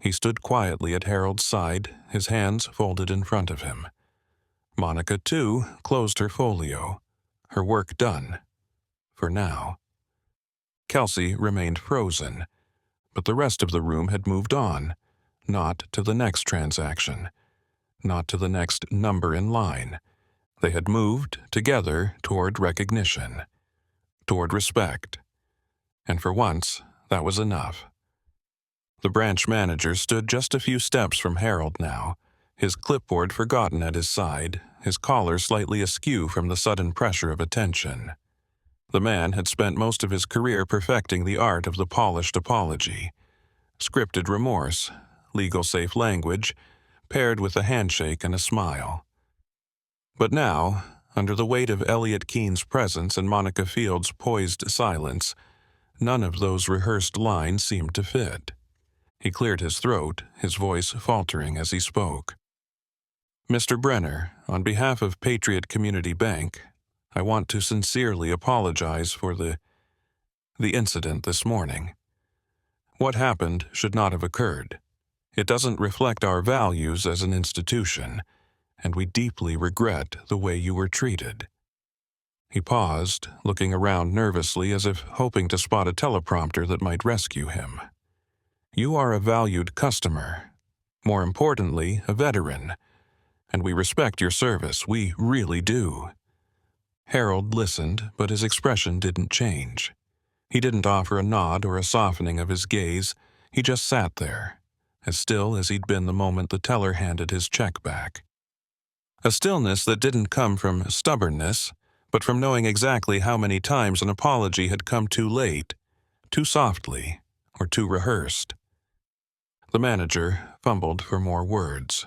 He stood quietly at Harold's side, his hands folded in front of him. Monica, too, closed her folio, her work done. For now. Kelsey remained frozen, but the rest of the room had moved on, not to the next transaction, not to the next number in line. They had moved, together, toward recognition, toward respect. And for once, that was enough. The branch manager stood just a few steps from Harold now, his clipboard forgotten at his side, his collar slightly askew from the sudden pressure of attention. The man had spent most of his career perfecting the art of the polished apology, scripted remorse, legal-safe language, paired with a handshake and a smile. But now, under the weight of Elliot Keene's presence and Monica Field's poised silence, none of those rehearsed lines seemed to fit. He cleared his throat, his voice faltering as he spoke. Mr. Brenner, on behalf of Patriot Community Bank, I want to sincerely apologize for the incident this morning. What happened should not have occurred. It doesn't reflect our values as an institution, and we deeply regret the way you were treated. He paused, looking around nervously as if hoping to spot a teleprompter that might rescue him. You are a valued customer. More importantly, a veteran. And we respect your service, we really do." Harold listened, but his expression didn't change. He didn't offer a nod or a softening of his gaze. He just sat there, as still as he'd been the moment the teller handed his check back. A stillness that didn't come from stubbornness, but from knowing exactly how many times an apology had come too late, too softly, or too rehearsed. The manager fumbled for more words.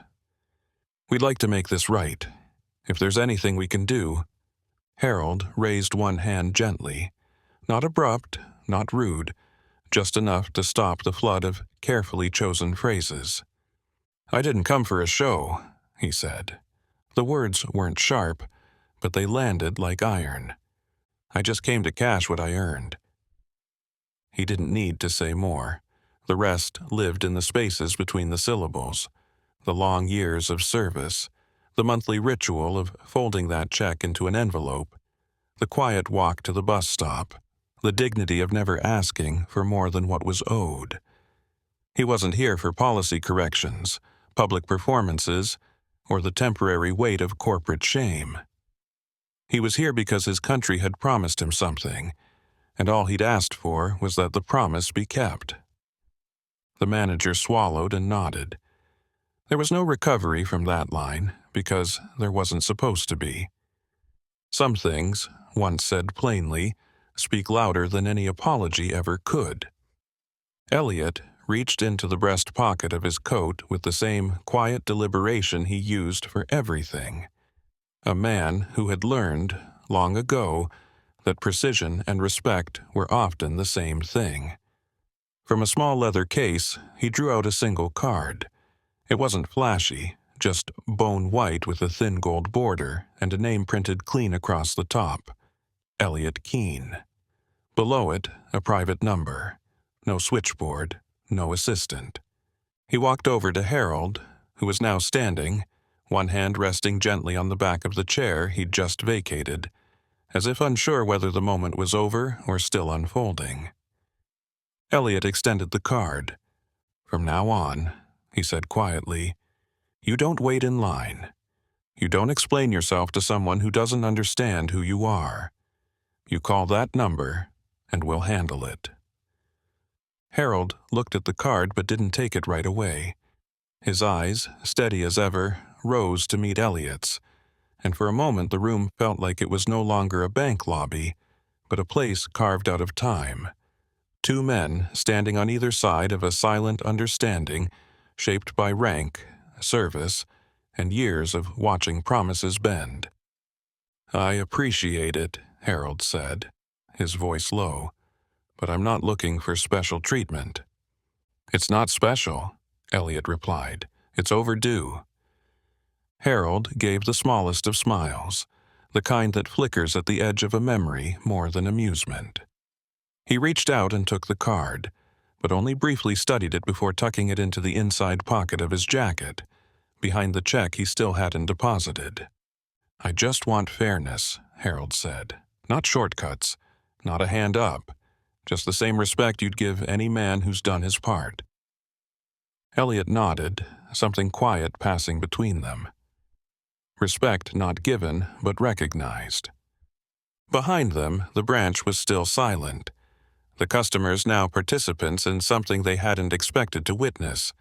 "We'd like to make this right. If there's anything we can do—" Harold raised one hand gently, not abrupt, not rude, just enough to stop the flood of carefully chosen phrases. "I didn't come for a show," he said. The words weren't sharp, but they landed like iron. "I just came to cash what I earned." He didn't need to say more. The rest lived in the spaces between the syllables. The long years of service, the monthly ritual of folding that check into an envelope, the quiet walk to the bus stop, the dignity of never asking for more than what was owed. He wasn't here for policy corrections, public performances, or the temporary weight of corporate shame. He was here because his country had promised him something, and all he'd asked for was that the promise be kept. The manager swallowed and nodded. There was no recovery from that line, because there wasn't supposed to be. Some things, once said plainly, speak louder than any apology ever could. Elliot reached into the breast pocket of his coat with the same quiet deliberation he used for everything. A man who had learned, long ago, that precision and respect were often the same thing. From a small leather case, he drew out a single card. It wasn't flashy, just bone white with a thin gold border and a name printed clean across the top. Elliot Keene. Below it, a private number. No switchboard, no assistant. He walked over to Harold, who was now standing, one hand resting gently on the back of the chair he'd just vacated, as if unsure whether the moment was over or still unfolding. Elliot extended the card. "From now on," he said quietly, "you don't wait in line. You don't explain yourself to someone who doesn't understand who you are. You call that number, and we'll handle it." Harold looked at the card but didn't take it right away. His eyes, steady as ever, rose to meet Elliot's, and for a moment the room felt like it was no longer a bank lobby, but a place carved out of time. Two men standing on either side of a silent understanding shaped by rank, service, and years of watching promises bend. "I appreciate it," Harold said, his voice low, "but I'm not looking for special treatment." "It's not special," Elliot replied. "It's overdue." Harold gave the smallest of smiles, the kind that flickers at the edge of a memory more than amusement. He reached out and took the card, but only briefly studied it before tucking it into the inside pocket of his jacket, behind the check he still hadn't deposited. "I just want fairness," Harold said. "Not shortcuts, not a hand up, just the same respect you'd give any man who's done his part." Elliot nodded, something quiet passing between them. Respect not given, but recognized. Behind them, the branch was still silent. The customers now participants in something they hadn't expected to witness.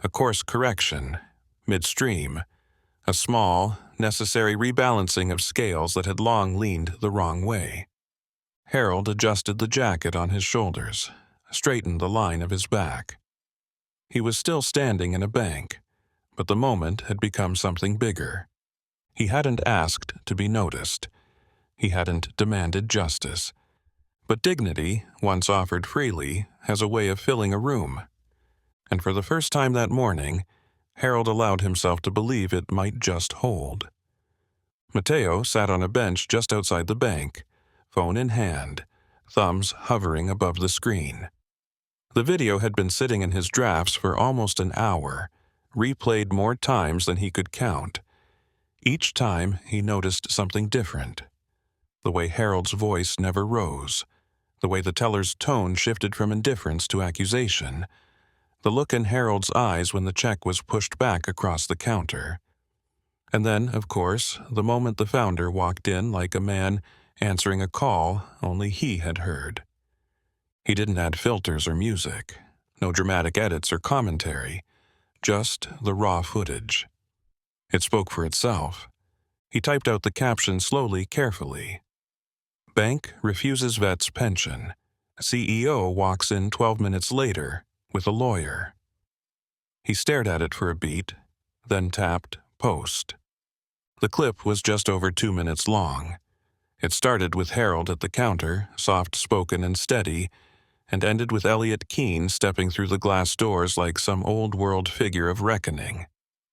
A course correction, midstream. A small, necessary rebalancing of scales that had long leaned the wrong way. Harold adjusted the jacket on his shoulders, straightened the line of his back. He was still standing in a bank, but the moment had become something bigger. He hadn't asked to be noticed. He hadn't demanded justice. But dignity, once offered freely, has a way of filling a room. And for the first time that morning, Harold allowed himself to believe it might just hold. Mateo sat on a bench just outside the bank, phone in hand, thumbs hovering above the screen. The video had been sitting in his drafts for almost an hour, replayed more times than he could count. Each time he noticed something different. The way Harold's voice never rose, the way the teller's tone shifted from indifference to accusation, the look in Harold's eyes when the check was pushed back across the counter. And then, of course, the moment the founder walked in like a man answering a call only he had heard. He didn't add filters or music, no dramatic edits or commentary, just the raw footage. It spoke for itself. He typed out the caption slowly, carefully. Bank refuses vet's pension. CEO walks in 12 minutes later with a lawyer. He stared at it for a beat, then tapped post. The clip was just over 2 minutes long. It started with Harold at the counter, soft-spoken and steady, and ended with Elliot Keene stepping through the glass doors like some old-world figure of reckoning.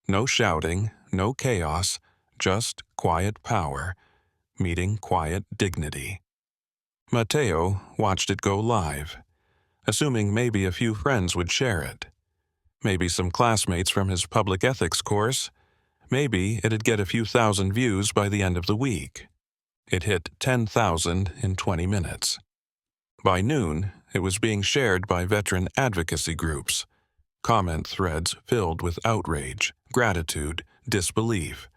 No shouting, no chaos, just quiet power, meeting quiet dignity. Mateo watched it go live, assuming maybe a few friends would share it. Maybe some classmates from his public ethics course. Maybe it'd get a few thousand views by the end of the week. It hit 10,000 in 20 minutes. By noon, it was being shared by veteran advocacy groups. Comment threads filled with outrage, gratitude, disbelief.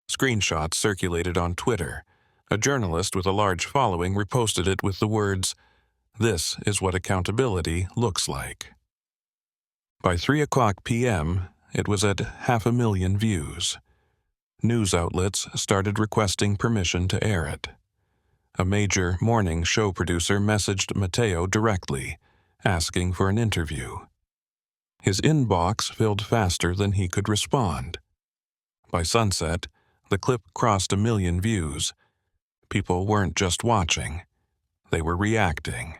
Screenshots circulated on Twitter. A journalist with a large following reposted it with the words, "This is what accountability looks like." By 3:00 p.m., it was at 500,000 views. News outlets started requesting permission to air it. A major morning show producer messaged Mateo directly, asking for an interview. His inbox filled faster than he could respond. By sunset, the clip crossed 1 million views. People weren't just watching, they were reacting.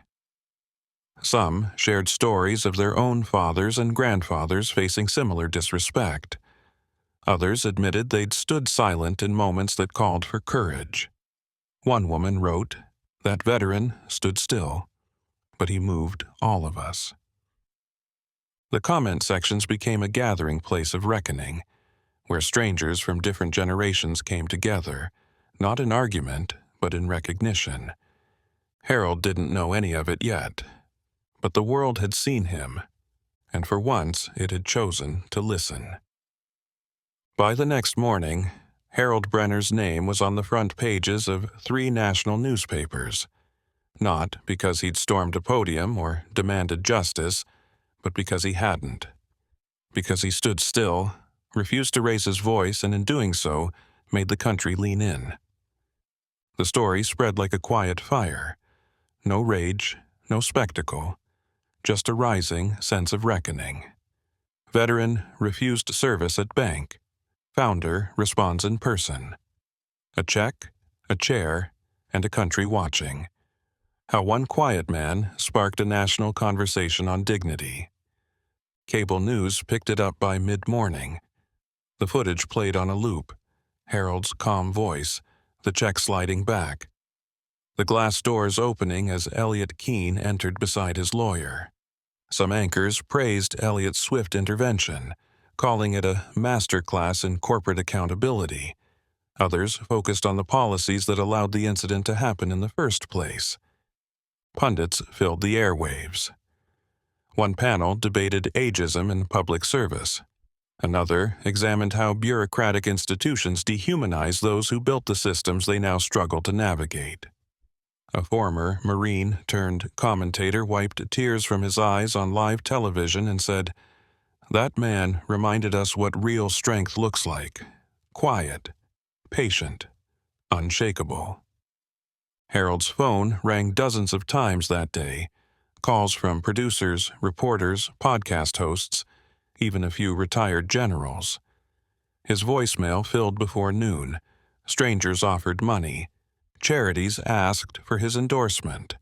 Some shared stories of their own fathers and grandfathers facing similar disrespect. Others admitted they'd stood silent in moments that called for courage. One woman wrote, "That veteran stood still, but he moved all of us." The comment sections became a gathering place of reckoning, where strangers from different generations came together, not in argument, but in recognition. Harold didn't know any of it yet, but the world had seen him, and for once it had chosen to listen. By the next morning, Harold Brenner's name was on the front pages of 3 national newspapers, not because he'd stormed a podium or demanded justice, but because he hadn't. Because he stood still, refused to raise his voice, and in doing so, made the country lean in. The story spread like a quiet fire. No rage, no spectacle, just a rising sense of reckoning. Veteran refused service at bank. Founder responds in person. A check, a chair, and a country watching. How one quiet man sparked a national conversation on dignity. Cable news picked it up by mid-morning. The footage played on a loop. Harold's calm voice, the check sliding back. The glass doors opening as Elliot Keene entered beside his lawyer. Some anchors praised Elliot's swift intervention, calling it a masterclass in corporate accountability. Others focused on the policies that allowed the incident to happen in the first place. Pundits filled the airwaves. One panel debated ageism in public service. Another examined how bureaucratic institutions dehumanize those who built the systems they now struggle to navigate. A former Marine-turned-commentator wiped tears from his eyes on live television and said, "That man reminded us what real strength looks like. Quiet, patient, unshakable." Harold's phone rang dozens of times that day. Calls from producers, reporters, podcast hosts, even a few retired generals. His voicemail filled before noon. Strangers offered money. Charities asked for his endorsement.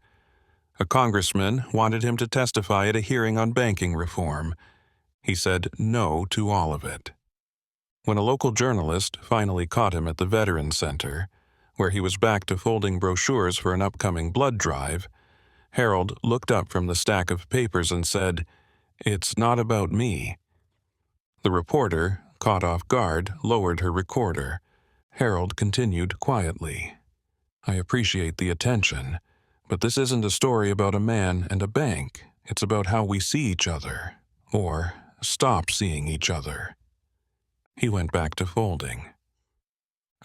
A congressman wanted him to testify at a hearing on banking reform. He said no to all of it. When a local journalist finally caught him at the Veterans Center, where he was back to folding brochures for an upcoming blood drive, Harold looked up from the stack of papers and said, "It's not about me." The reporter, caught off guard, lowered her recorder. Harold continued quietly, "I appreciate the attention, but this isn't a story about a man and a bank. It's about how we see each other, or stop seeing each other. He went back to folding.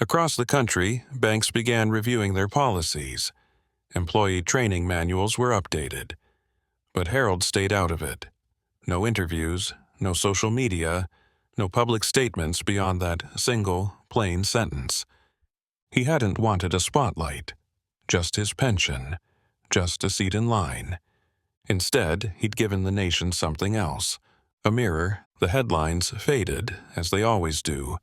Across the country, banks began reviewing their policies. Employee training manuals were updated. But Harold stayed out of it. No interviews, no social media, no public statements beyond that single, plain sentence. He hadn't wanted a spotlight, just his pension, just a seat in line. Instead, he'd given the nation something else. A mirror. The headlines faded, as they always do,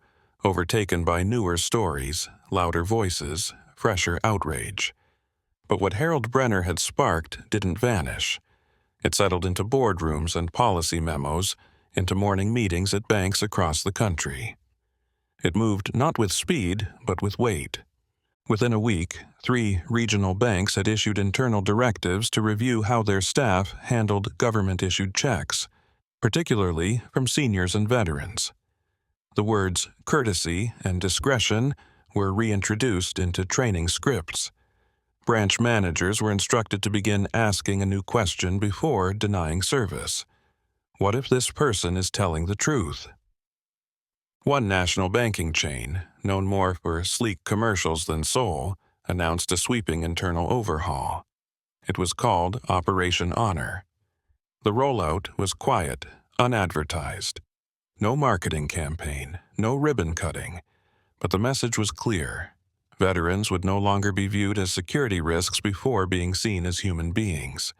overtaken by newer stories, louder voices, fresher outrage. But what Harold Brenner had sparked didn't vanish. It settled into boardrooms and policy memos, into morning meetings at banks across the country. It moved not with speed, but with weight. Within a week, 3 regional banks had issued internal directives to review how their staff handled government-issued checks, particularly from seniors and veterans. The words courtesy and discretion were reintroduced into training scripts. Branch managers were instructed to begin asking a new question before denying service. What if this person is telling the truth? One national banking chain, known more for sleek commercials than soul, announced a sweeping internal overhaul. It was called Operation Honor. The rollout was quiet, unadvertised. No marketing campaign, no ribbon cutting. But the message was clear. Veterans would no longer be viewed as security risks before being seen as human beings.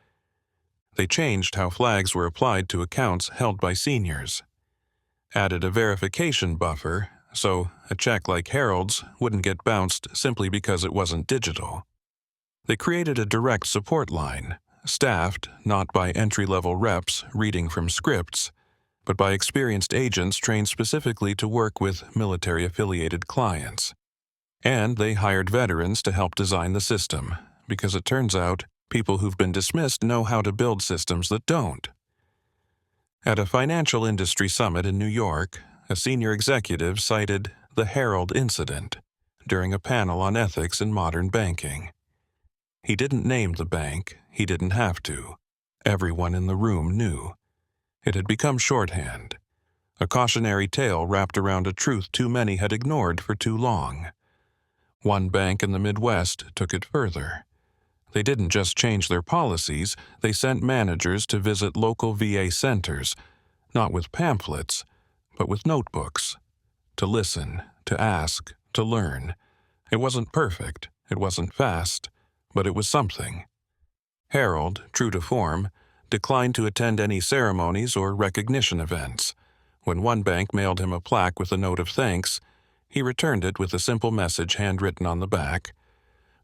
They changed how flags were applied to accounts held by seniors. Added a verification buffer, so a check like Harold's wouldn't get bounced simply because it wasn't digital. They created a direct support line, staffed not by entry-level reps reading from scripts, but by experienced agents trained specifically to work with military-affiliated clients. And they hired veterans to help design the system, because it turns out people who've been dismissed know how to build systems that don't. At a financial industry summit in New York, a senior executive cited the Herald incident during a panel on ethics in modern banking. He didn't name the bank, he didn't have to. Everyone in the room knew. It had become shorthand, a cautionary tale wrapped around a truth too many had ignored for too long. One bank in the Midwest took it further. They didn't just change their policies, they sent managers to visit local VA centers, not with pamphlets, but with notebooks. To listen, to ask, to learn. It wasn't perfect, it wasn't fast, but it was something. Harold, true to form, declined to attend any ceremonies or recognition events. When one bank mailed him a plaque with a note of thanks, he returned it with a simple message handwritten on the back.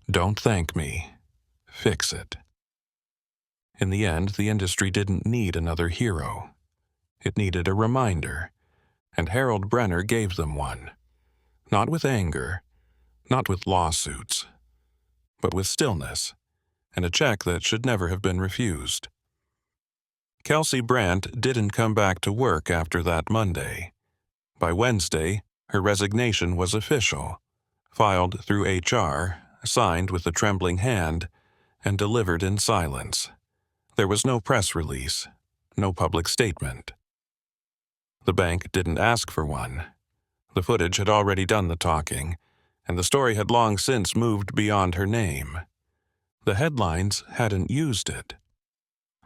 "Don't thank me. Fix it." In the end, the industry didn't need another hero. It needed a reminder, and Harold Brenner gave them one. Not with anger, not with lawsuits, but with stillness, and a check that should never have been refused. Kelsey Brandt didn't come back to work after that Monday. By Wednesday, her resignation was official, filed through HR, signed with a trembling hand, and delivered in silence. There was no press release, no public statement. The bank didn't ask for one. The footage had already done the talking, and the story had long since moved beyond her name. The headlines hadn't used it.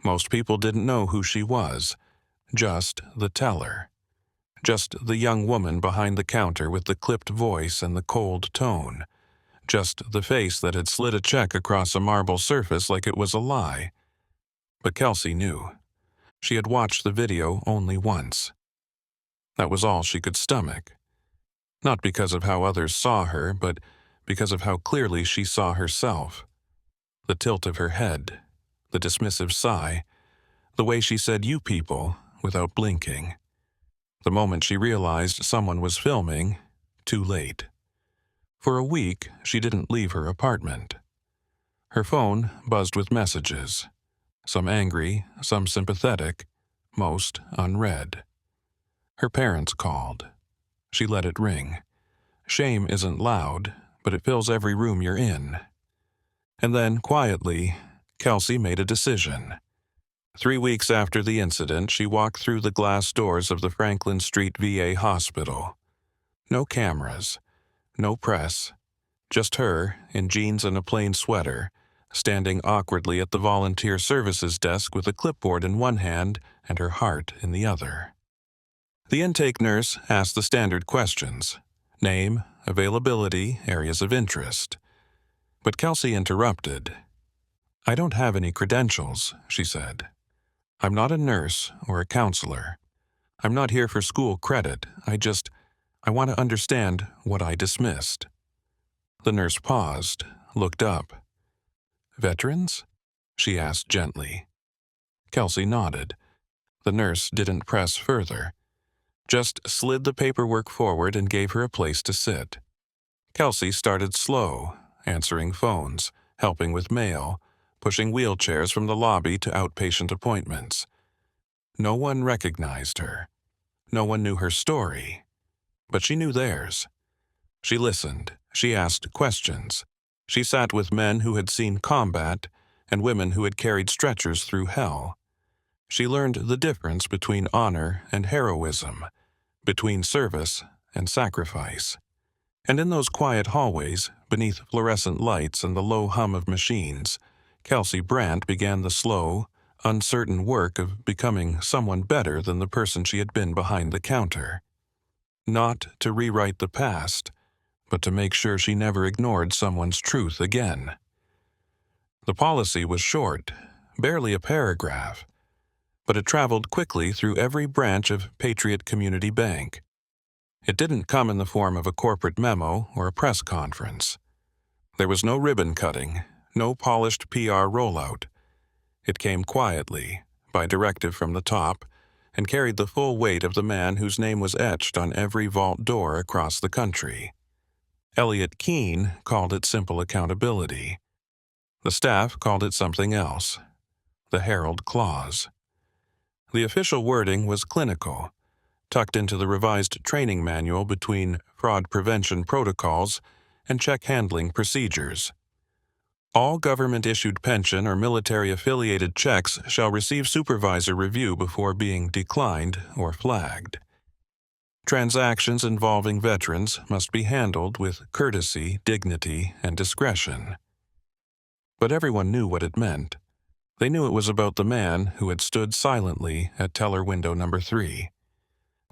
Most people didn't know who she was, just the teller. Just the young woman behind the counter with the clipped voice and the cold tone. Just the face that had slid a check across a marble surface like it was a lie. But Kelsey knew. She had watched the video only once. That was all she could stomach. Not because of how others saw her, but because of how clearly she saw herself. The tilt of her head, the dismissive sigh, the way she said "you people" without blinking. The moment she realized someone was filming, too late. For a week, she didn't leave her apartment. Her phone buzzed with messages, some angry, some sympathetic, most unread. Her parents called. She let it ring. Shame isn't loud, but it fills every room you're in. And then, quietly, Kelsey made a decision. 3 weeks after the incident, she walked through the glass doors of the Franklin Street VA hospital. No cameras, no press, just her, in jeans and a plain sweater, standing awkwardly at the volunteer services desk with a clipboard in one hand and her heart in the other. The intake nurse asked the standard questions: name, availability, areas of interest. But Kelsey interrupted. "I don't have any credentials," she said. "I'm not a nurse or a counselor. I'm not here for school credit. I want to understand what I dismissed." The nurse paused, looked up. "Veterans?" she asked gently. Kelsey nodded. The nurse didn't press further, just slid the paperwork forward and gave her a place to sit. Kelsey started slow, answering phones, helping with mail, pushing wheelchairs from the lobby to outpatient appointments. No one recognized her. No one knew her story, but she knew theirs. She listened. She asked questions. She sat with men who had seen combat and women who had carried stretchers through hell. She learned the difference between honor and heroism, between service and sacrifice. And in those quiet hallways, beneath fluorescent lights and the low hum of machines, Kelsey Brandt began the slow, uncertain work of becoming someone better than the person she had been behind the counter. Not to rewrite the past, but to make sure she never ignored someone's truth again. The policy was short, barely a paragraph, but it traveled quickly through every branch of Patriot Community Bank. It didn't come in the form of a corporate memo or a press conference. There was no ribbon cutting, no polished PR rollout. It came quietly, by directive from the top, and carried the full weight of the man whose name was etched on every vault door across the country. Elliot Keene called it simple accountability. The staff called it something else: the Herald Clause. The official wording was clinical, tucked into the revised training manual between fraud prevention protocols and check handling procedures. All government-issued pension or military-affiliated checks shall receive supervisor review before being declined or flagged. Transactions involving veterans must be handled with courtesy, dignity, and discretion. But everyone knew what it meant. They knew it was about the man who had stood silently at teller window number 3.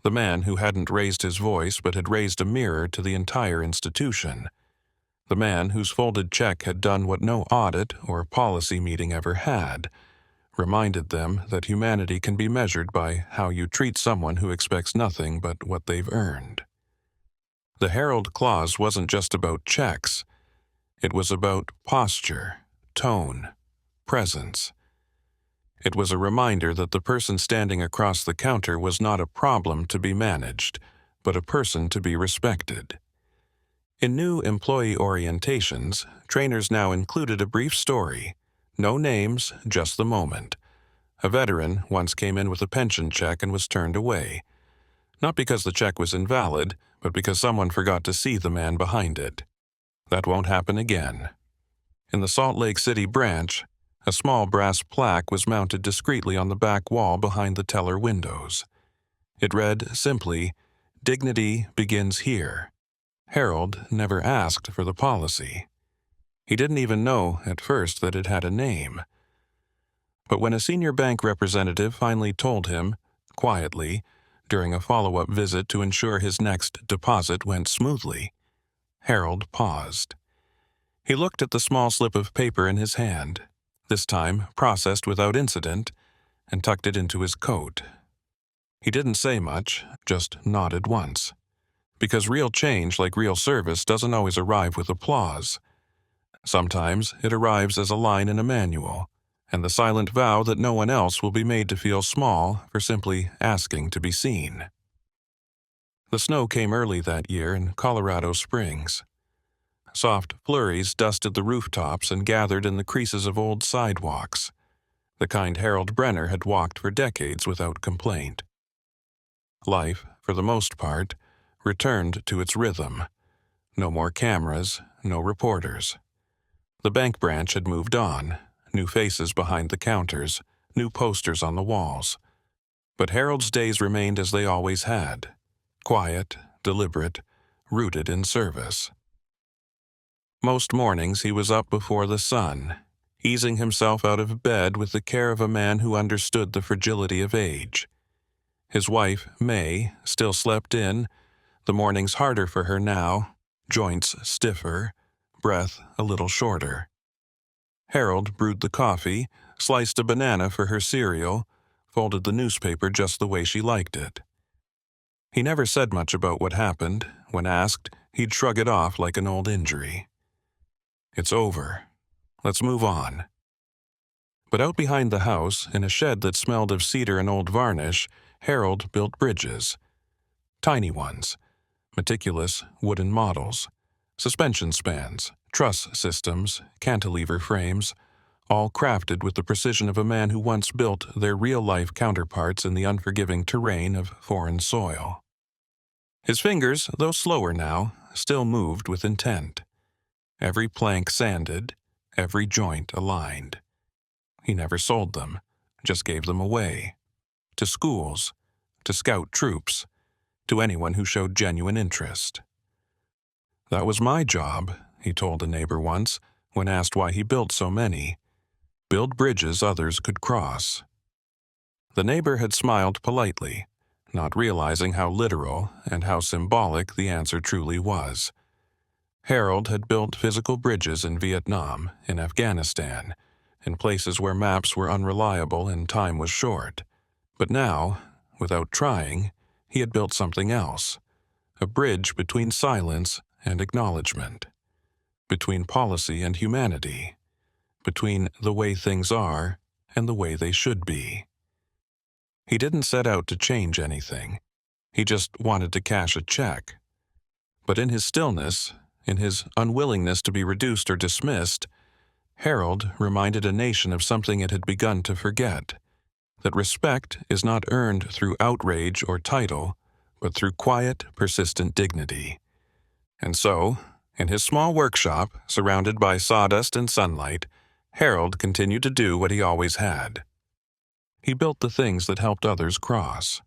The man who hadn't raised his voice but had raised a mirror to the entire institution. The man whose folded check had done what no audit or policy meeting ever had, reminded them that humanity can be measured by how you treat someone who expects nothing but what they've earned. The Herald Clause wasn't just about checks. It was about posture, tone, presence. It was a reminder that the person standing across the counter was not a problem to be managed, but a person to be respected. In new employee orientations, trainers now included a brief story. No names, just the moment. A veteran once came in with a pension check and was turned away. Not because the check was invalid, but because someone forgot to see the man behind it. That won't happen again. In the Salt Lake City branch, a small brass plaque was mounted discreetly on the back wall behind the teller windows. It read simply, "Dignity begins here." Harold never asked for the policy. He didn't even know at first that it had a name. But when a senior bank representative finally told him, quietly, during a follow-up visit to ensure his next deposit went smoothly, Harold paused. He looked at the small slip of paper in his hand, this time processed without incident, and tucked it into his coat. He didn't say much, just nodded once. Because real change, like real service, doesn't always arrive with applause. Sometimes it arrives as a line in a manual, and the silent vow that no one else will be made to feel small for simply asking to be seen. The snow came early that year in Colorado Springs. Soft flurries dusted the rooftops and gathered in the creases of old sidewalks, the kind Harold Brenner had walked for decades without complaint. Life, for the most part, returned to its rhythm. No more cameras, no reporters. The bank branch had moved on, new faces behind the counters, new posters on the walls. But Harold's days remained as they always had, quiet, deliberate, rooted in service. Most mornings he was up before the sun, easing himself out of bed with the care of a man who understood the fragility of age. His wife, May, still slept in, the mornings harder for her now, joints stiffer, breath a little shorter. Harold brewed the coffee, sliced a banana for her cereal, folded the newspaper just the way she liked it. He never said much about what happened. When asked, he'd shrug it off like an old injury. It's over. Let's move on. But out behind the house, in a shed that smelled of cedar and old varnish, Harold built bridges. Tiny ones, meticulous wooden models, suspension spans, truss systems, cantilever frames, all crafted with the precision of a man who once built their real-life counterparts in the unforgiving terrain of foreign soil. His fingers, though slower now, still moved with intent. Every plank sanded, every joint aligned. He never sold them, just gave them away. To schools, to scout troops, to anyone who showed genuine interest. That was my job, he told a neighbor once, when asked why he built so many. Build bridges others could cross. The neighbor had smiled politely, not realizing how literal and how symbolic the answer truly was. Harold had built physical bridges in Vietnam, in Afghanistan, in places where maps were unreliable and time was short. But now, without trying, he had built something else, a bridge between silence and acknowledgement, between policy and humanity, between the way things are and the way they should be. He didn't set out to change anything. He just wanted to cash a check. But in his stillness, in his unwillingness to be reduced or dismissed, Harold reminded a nation of something it had begun to forget, that respect is not earned through outrage or title, but through quiet, persistent dignity. And so, in his small workshop, surrounded by sawdust and sunlight, Harold continued to do what he always had. He built the things that helped others cross.